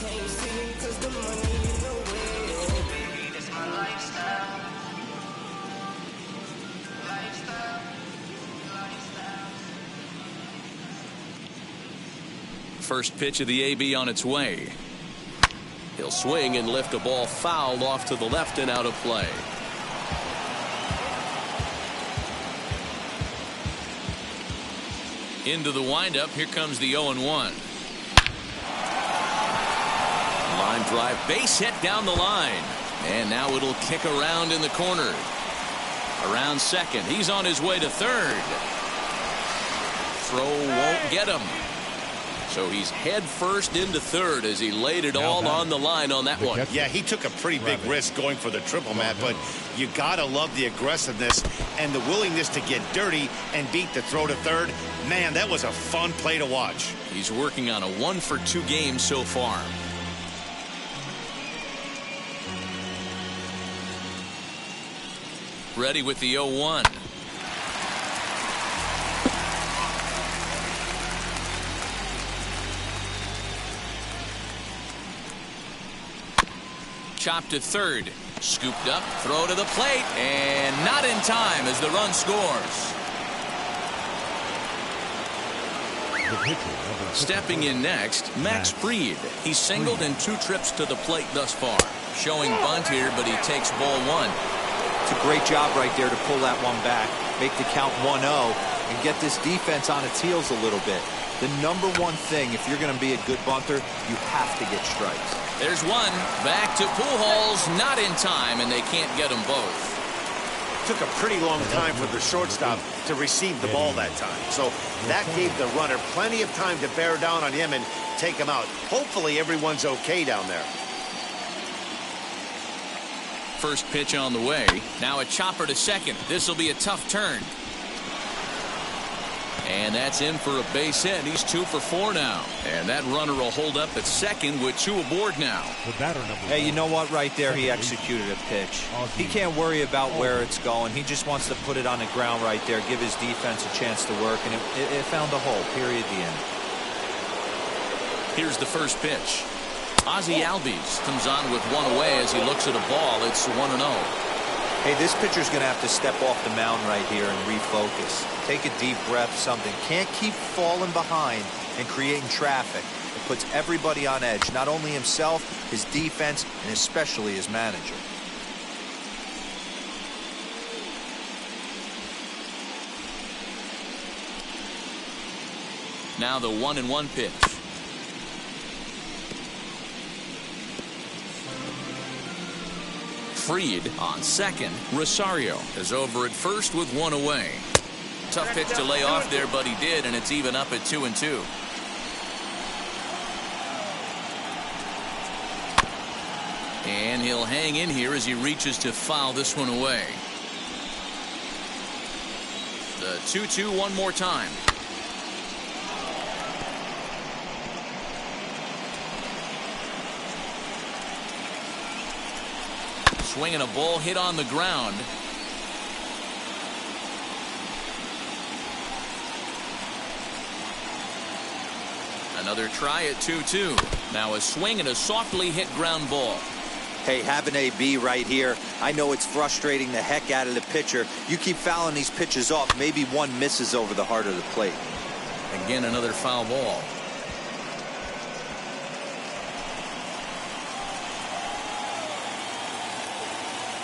Can't see it 'cause the money in the way. Oh baby, that's my lifestyle. First pitch of the AB on its way. He'll swing and lift a ball fouled off to the left and out of play. Into the windup. Here comes the 0-1. Line drive, base hit down the line. And now it'll kick around in the corner. Around second. He's on his way to third. Throw won't get him. So he's head first into third as he laid it all on the line on that one. Yeah, he took a pretty big risk going for the triple, Matt, but you gotta love the aggressiveness and the willingness to get dirty and beat the throw to third. Man, that was a fun play to watch. He's working on a 1-for-2 game so far. Ready with the 0-1. Chopped to third. Scooped up. Throw to the plate. And not in time as the run scores. Stepping in next, Max Fried. He's singled in 2 trips to the plate thus far. Showing bunt here, but he takes ball 1. It's a great job right there to pull that one back, make the count 1-0, and get this defense on its heels a little bit. The number one thing, if you're going to be a good bunter, you have to get strikes. There's one. Back to Pujols. Not in time, and they can't get them both. Took a pretty long time for the shortstop to receive the ball that time. So that gave the runner plenty of time to bear down on him and take him out. Hopefully everyone's okay down there. First pitch on the way. Now a chopper to second. This will be a tough turn. And that's in for a base hit. He's 2 for 4 now. And that runner will hold up at second with 2 aboard now. Hey, you know what? Right there, he executed a pitch. He can't worry about where it's going. He just wants to put it on the ground right there, give his defense a chance to work, and it found a hole, period, the end. Here's the first pitch. Ozzie Albies comes on with 1 away as he looks at a ball. It's 1-0. Hey, this pitcher's going to have to step off the mound right here and refocus. Take a deep breath, something. Can't keep falling behind and creating traffic. It puts everybody on edge, not only himself, his defense, and especially his manager. Now the 1-1 pitch. Fried on second. Rosario is over at first with 1 away. Tough pitch to lay off there, but he did, and it's even up at 2-2. And he'll hang in here as he reaches to foul this one away. The 2-2 one more time. Swinging a ball hit on the ground. Another try at 2-2. Now a swing and a softly hit ground ball. Hey, have an AB right here. I know it's frustrating the heck out of the pitcher. You keep fouling these pitches off. Maybe one misses over the heart of the plate. Again, another foul ball.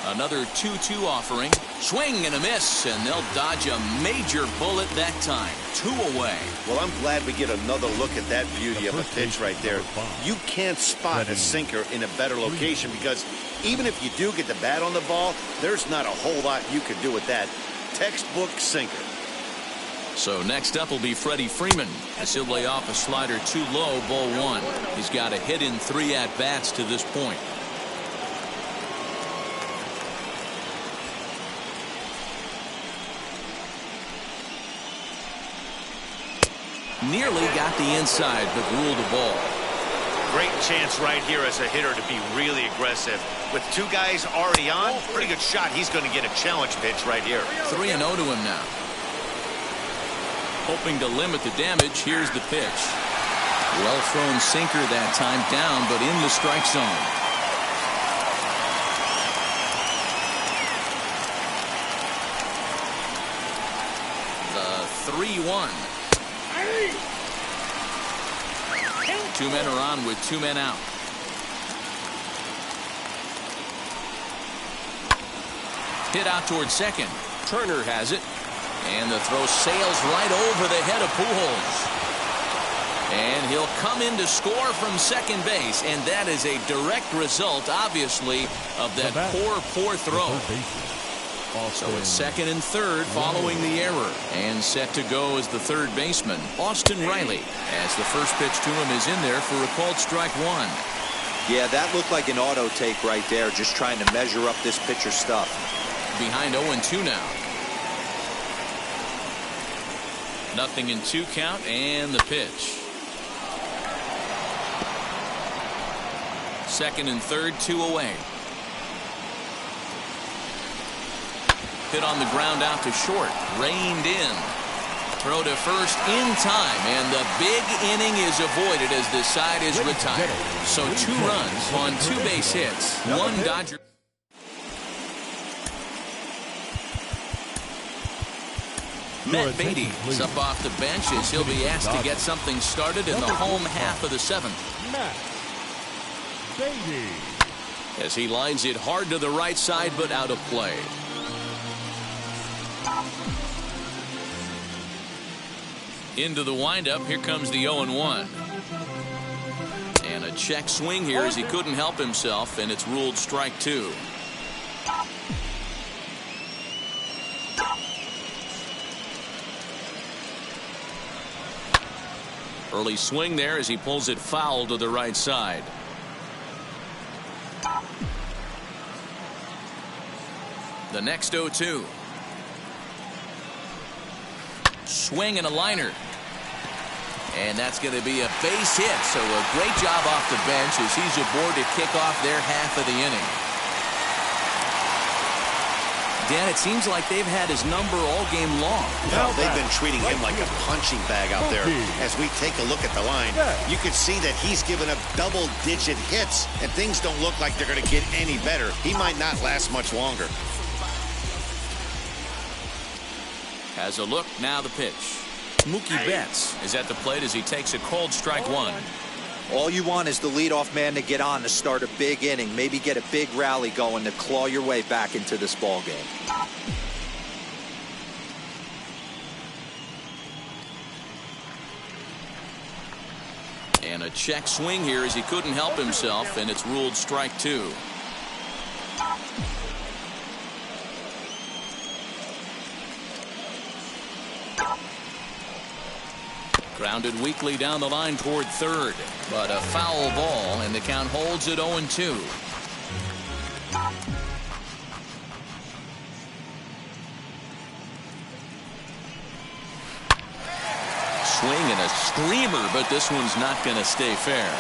Another 2-2 offering. Swing and a miss, and they'll dodge a major bullet that time. 2 away. Well, I'm glad we get another look at that beauty of a pitch right there. You can't spot a sinker in a better location because even if you do get the bat on the ball, there's not a whole lot you can do with that. Textbook sinker. So next up will be Freddie Freeman, as he'll lay off a slider too low, ball 1. He's got a hit in 3 at-bats to this point. Nearly got the inside, but ruled a ball. Great chance right here as a hitter to be really aggressive. With 2 guys already on, pretty good shot. He's going to get a challenge pitch right here. 3-0 to him now. Hoping to limit the damage, here's the pitch. Well thrown sinker that time, down, but in the strike zone. The 3-1. 2 men are on with 2 men out. Hit out towards second. Turner has it. And the throw sails right over the head of Pujols. And he'll come in to score from second base. And that is a direct result, obviously, of that poor throw. So it's second and third following the error. And set to go is the third baseman, Austin Riley, as the first pitch to him is in there for a called strike 1. Yeah, that looked like an auto take right there, just trying to measure up this pitcher's stuff. Behind 0-2 now. 0-2 count, and the pitch. Second and third, 2 away. Hit on the ground out to short. Reined in. Throw to first in time, and the big inning is avoided as the side is retired. So 2 runs on 2 base hits. 1 Dodger. Matt Beatty is up off the bench as he'll be asked to get something started in the home half of the 7th. Matt Beatty. As he lines it hard to the right side, but out of play. Into the windup, here comes the 0-1. And a check swing here as he couldn't help himself, and it's ruled strike 2. Early swing there as he pulls it foul to the right side. The next 0-2. Swing and a liner. And that's going to be a base hit. So a great job off the bench as he's aboard to kick off their half of the inning. Dan, it seems like they've had his number all game long. Well, they've been treating him like a punching bag out there. As we take a look at the line, you can see that he's given up double-digit hits, and things don't look like they're going to get any better. He might not last much longer. Has a look, now the pitch. Mookie Betts is at the plate as he takes a called strike 1. All you want is the leadoff man to get on to start a big inning, maybe get a big rally going to claw your way back into this ball game. And a check swing here as he couldn't help himself, and it's ruled strike 2. Grounded weakly down the line toward third, but a foul ball, and the count holds at 0-2. Swing and a screamer, but this one's not going to stay fair.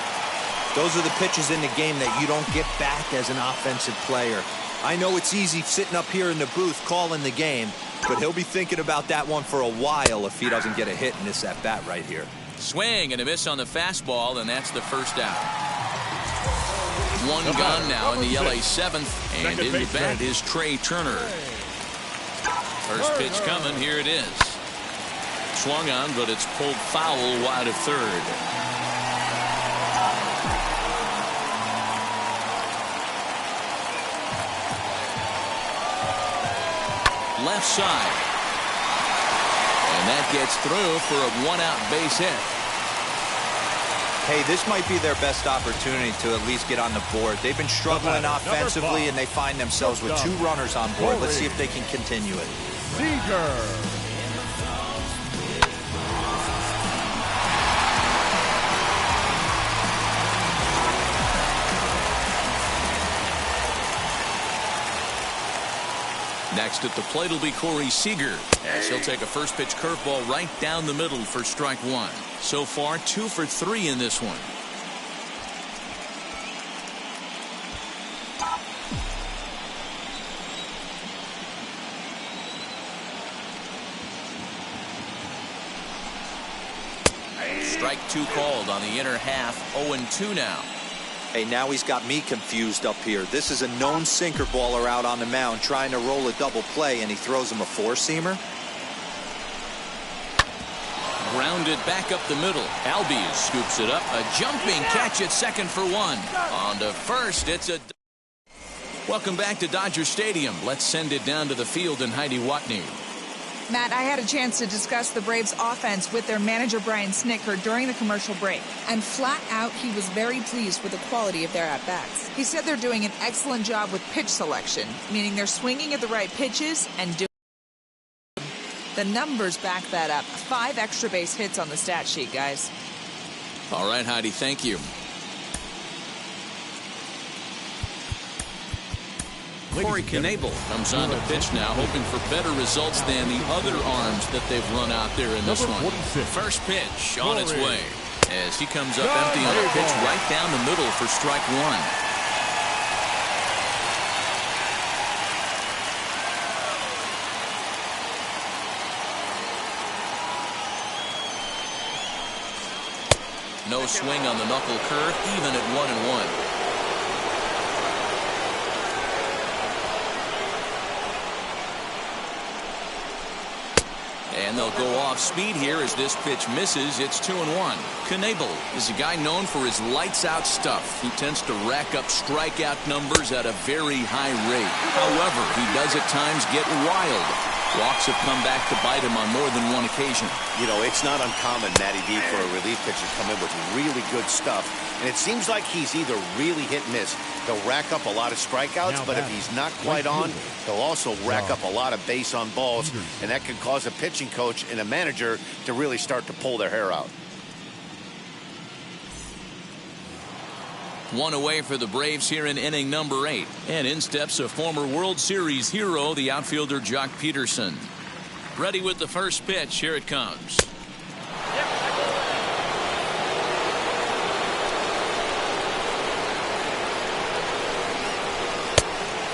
Those are the pitches in the game that you don't get back as an offensive player. I know it's easy sitting up here in the booth calling the game, but he'll be thinking about that one for a while if he doesn't get a hit in this at-bat right here. Swing and a miss on the fastball, and that's the first out. 1 gone now in the LA 7th, and in the bat is Trey Turner. First pitch coming, here it is. Swung on, but it's pulled foul wide of third. Left side. And that gets through for a 1-out base hit. Hey, this might be their best opportunity to at least get on the board. They've been struggling offensively, and they find themselves with 2 runners on board. Let's see if they can continue it. Seager. Next at the plate will be Corey Seager, as he'll take a first pitch curveball right down the middle for strike one. So far 2 for 3 in this one. Strike 2 called on the inner half. 0-2 now. Hey, now he's got me confused up here. This is a known sinker baller out on the mound trying to roll a double play, and he throws him a four-seamer. Grounded back up the middle. Albies scoops it up. A jumping catch at second for one. On to first, it's a... Welcome back to Dodger Stadium. Let's send it down to the field and Heidi Watney. Matt, I had a chance to discuss the Braves offense with their manager Brian Snitker during the commercial break, and flat out he was very pleased with the quality of their at-bats. He said they're doing an excellent job with pitch selection, meaning they're swinging at the right pitches and doing the numbers back that up. 5 extra base hits on the stat sheet, guys. All right, Heidi, thank you. Corey Knebel comes on the pitch now, hoping for better results than the other arms that they've run out there in this one. First pitch on its way as he comes up empty on a pitch right down the middle for strike one. No swing on the knuckle curve, even at 1-1. And they'll go off speed here as this pitch misses. It's 2-1. Knebel is a guy known for his lights-out stuff. He tends to rack up strikeout numbers at a very high rate. However, he does at times get wild. Walks have come back to bite him on more than one occasion. You know, it's not uncommon, Matty D, for a relief pitcher to come in with really good stuff. And it seems like he's either really hit and miss. He'll rack up a lot of strikeouts, but if he's not quite on, he'll also rack up a lot of base on balls. And that can cause a pitching coach and a manager to really start to pull their hair out. One away for the Braves here in inning number 8. And in steps a former World Series hero, the outfielder Jock Peterson. Ready with the first pitch. Here it comes.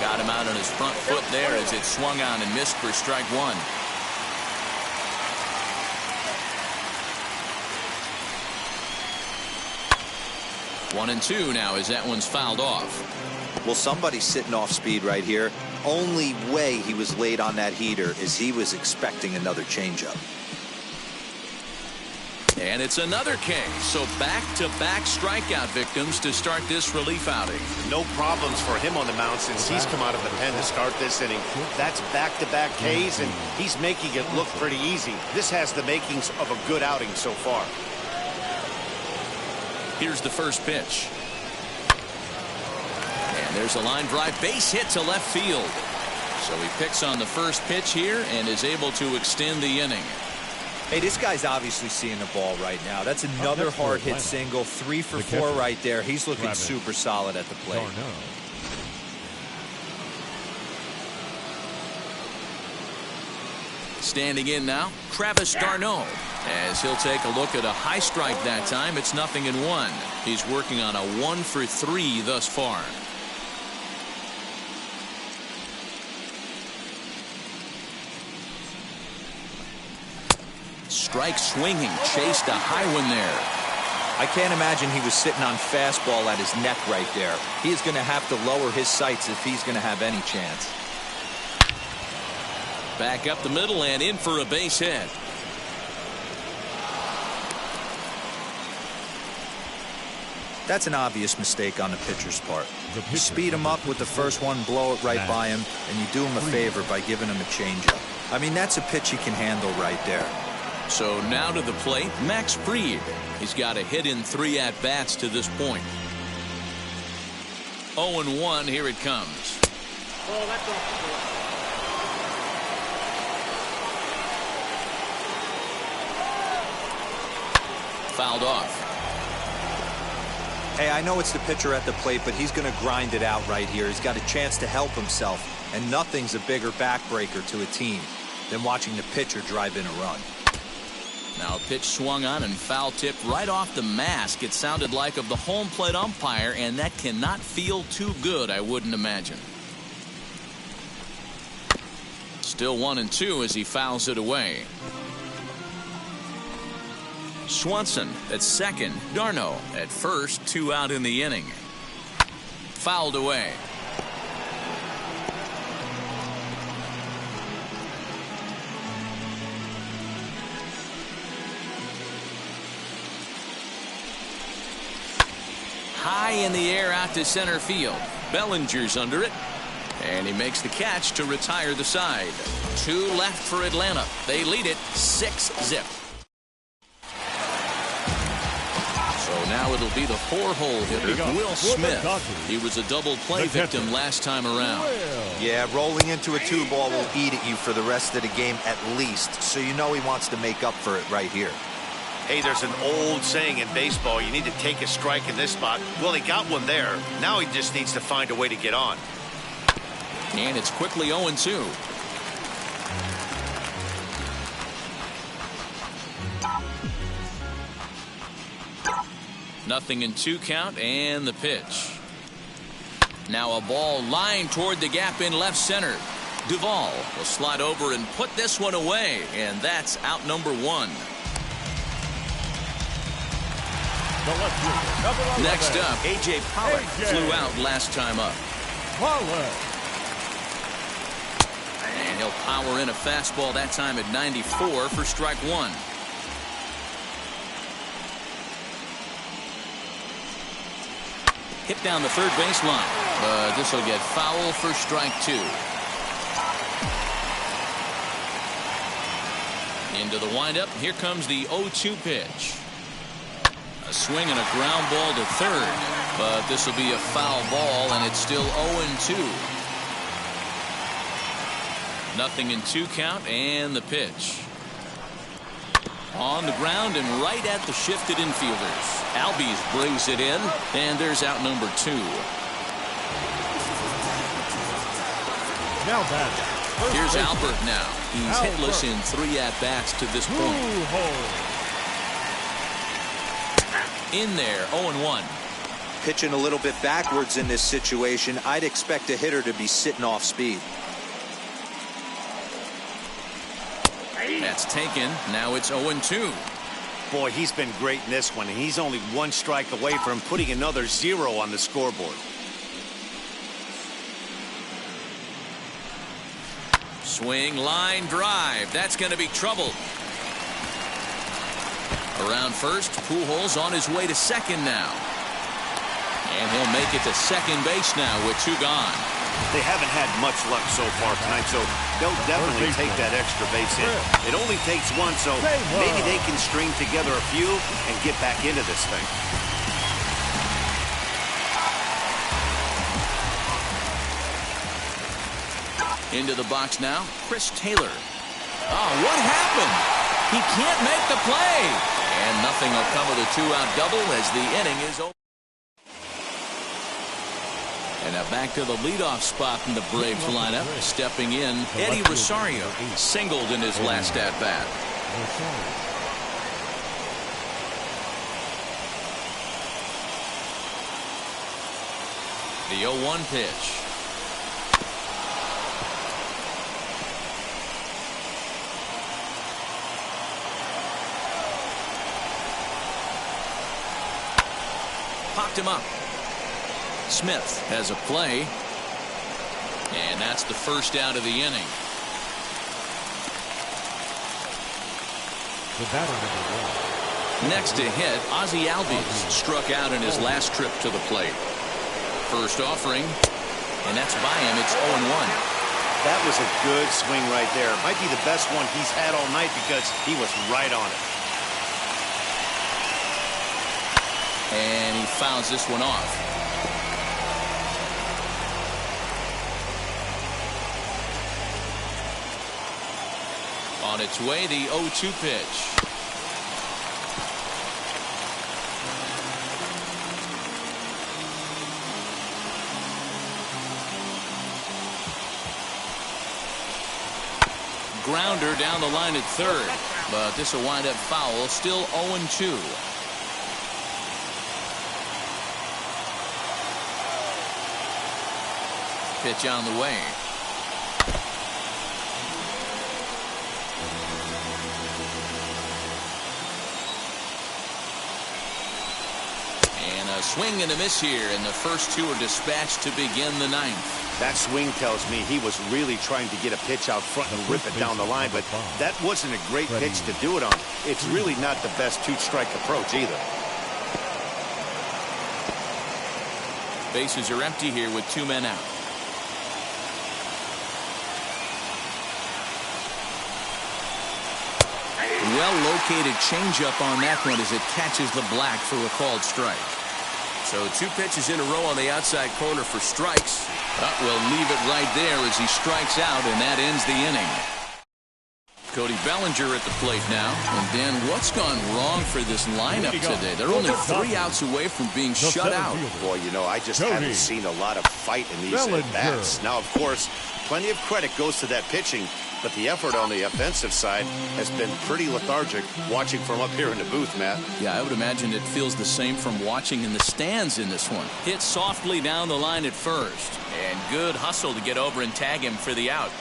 Got him out on his front foot there as it swung on and missed for strike one. One and two now as that one's fouled off. Well, somebody's sitting off speed right here. Only way he was late on that heater is he was expecting another changeup. And it's another K. So back-to-back strikeout victims to start this relief outing. No problems for him on the mound since he's come out of the pen to start this inning. That's back-to-back Ks, and he's making it look pretty easy. This has the makings of a good outing so far. Here's the first pitch. And there's a line drive base hit to left field. So he picks on the first pitch here and is able to extend the inning. Hey, this guy's obviously seeing the ball right now. That's another hard hit single. 3 for 4 right there. He's looking super solid at the plate. Standing in now, Travis d'Arnaud. As he'll take a look at a high strike that time. It's 0-1. He's working on a 1 for 3 thus far. Strike swinging, chased a high one there. I can't imagine he was sitting on fastball at his neck right there. He is going to have to lower his sights if he's going to have any chance. Back up the middle and in for a base hit. That's an obvious mistake on the pitcher's part. You speed him up with the first one, blow it right by him, and you do him a favor by giving him a changeup. I mean, that's a pitch he can handle right there. So now to the plate, Max Fried. He's got a hit in 3 at-bats to this point. 0-1, here it comes. Oh, that's off the board. Fouled off. Hey, I know it's the pitcher at the plate, but he's going to grind it out right here. He's got a chance to help himself. And nothing's a bigger backbreaker to a team than watching the pitcher drive in a run. Now a pitch swung on and foul tipped right off the mask, it sounded like, of the home plate umpire, and that cannot feel too good, I wouldn't imagine. Still 1-2 as he fouls it away. Swanson at second, Darno at first, 2 out in the inning. Fouled away. High in the air out to center field. Bellinger's under it, and he makes the catch to retire the side. 2 left for Atlanta. They lead it 6-0. So now it'll be the 4-hole hitter, Will Smith. He was a double play victim last time around. Yeah, rolling into a 2-ball will eat at you for the rest of the game at least, so you know he wants to make up for it right here. Hey, there's an old saying in baseball, you need to take a strike in this spot. Well, he got one there. Now he just needs to find a way to get on. And it's quickly 0-2. Nothing in 2 count, and the pitch. Now a ball lined toward the gap in left center. Duvall will slide over and put this one away, and that's out number 1. Next up, A.J. Pollock flew out last time up. And he'll power in a fastball that time at 94 for strike 1. Hit down the third baseline, but this will get foul for strike 2. Into the windup. Here comes the 0-2 pitch. A swing and a ground ball to third, but this will be a foul ball, and it's still 0-2. Nothing in 2 count, and the pitch. On the ground and right at the shifted infielders. Albies brings it in, and there's out number 2. Now batting. Here's Albert now. He's hitless in 3 at-bats to this point. In there, 0-1. Pitching a little bit backwards in this situation, I'd expect a hitter to be sitting off speed. That's taken. Now it's 0-2. Boy, he's been great in this one, and he's only 1 strike away from putting another 0 on the scoreboard. Swing, line, drive. That's going to be trouble. Around first, Pujols on his way to second now. And he'll make it to second base now with 2 gone. They haven't had much luck so far tonight, so they'll definitely take that extra base hit. It only takes 1, so maybe they can string together a few and get back into this thing. Into the box now, Chris Taylor. Oh, what happened? He can't make the play. And nothing will come of the 2-out double as the inning is over. And now back to the leadoff spot in the Braves lineup. Stepping in, Eddie Rosario singled in his last at-bat. The 0-1 pitch. Popped him up. Smith has a play, and that's the first out of the inning. The batter number 1. Next to hit, Ozzie Albies struck out in his last trip to the plate. First offering, and that's by him. It's 0-1. That was a good swing right there. Might be the best one he's had all night because he was right on it. And he fouls this one off. On its way, the 0-2 pitch. grounder down the line at third. But this will wind up foul. Still 0-2. Pitch on the way. And a swing and a miss here, and the first two are dispatched to begin the ninth. That swing tells me he was really trying to get a pitch out front and rip it down the line, but that wasn't a great pitch to do it on. It's really not the best two-strike approach either. Bases are empty here with 2 men out. Well-located changeup on that one as it catches the black for a called strike. So 2 pitches in a row on the outside corner for strikes. We'll leave it right there as he strikes out, and that ends the inning. Cody Bellinger at the plate now. And Dan, what's gone wrong for this lineup today? They're only 3 outs away from being shut out. Boy, you know, I just haven't seen a lot of fight in these at-bats. Now, of course, plenty of credit goes to that pitching, but the effort on the offensive side has been pretty lethargic watching from up here in the booth, Matt. Yeah, I would imagine it feels the same from watching in the stands in this one. Hit softly down the line at first. And good hustle to get over and tag him for the out.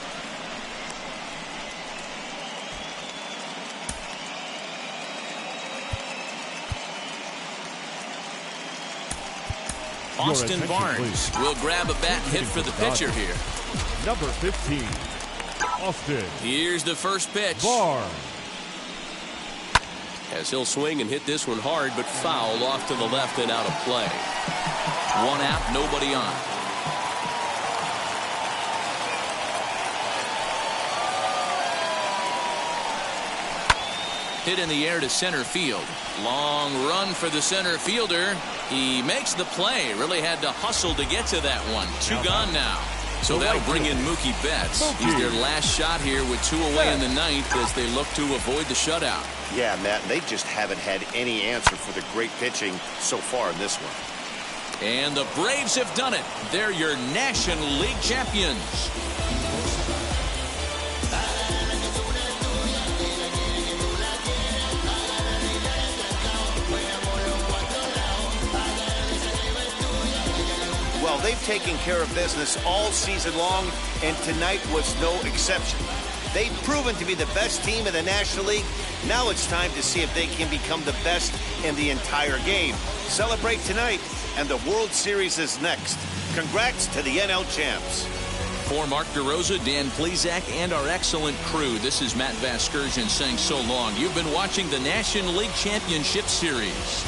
Austin Barnes will grab a bat hit for the pitcher here. Number 15, Austin. Here's the first pitch. Barnes. As he'll swing and hit this one hard, but foul off to the left and out of play. 1 out, nobody on. Hit in the air to center field. Long run for the center fielder. He makes the play. Really had to hustle to get to that one. 2 gone now. So that'll bring in Mookie Betts. He's their last shot here with 2 away in the ninth as they look to avoid the shutout. Yeah, Matt, they just haven't had any answer for the great pitching so far in this one. And the Braves have done it. They're your National League champions. Well, they've taken care of business all season long, and tonight was no exception. They've proven to be the best team in the National League. Now it's time to see if they can become the best in the entire game. Celebrate tonight, and the World Series is next. Congrats to the NL champs. For Mark DeRosa, Dan Plesac, and our excellent crew, this is Matt Vasgersian saying so long. You've been watching the National League Championship Series.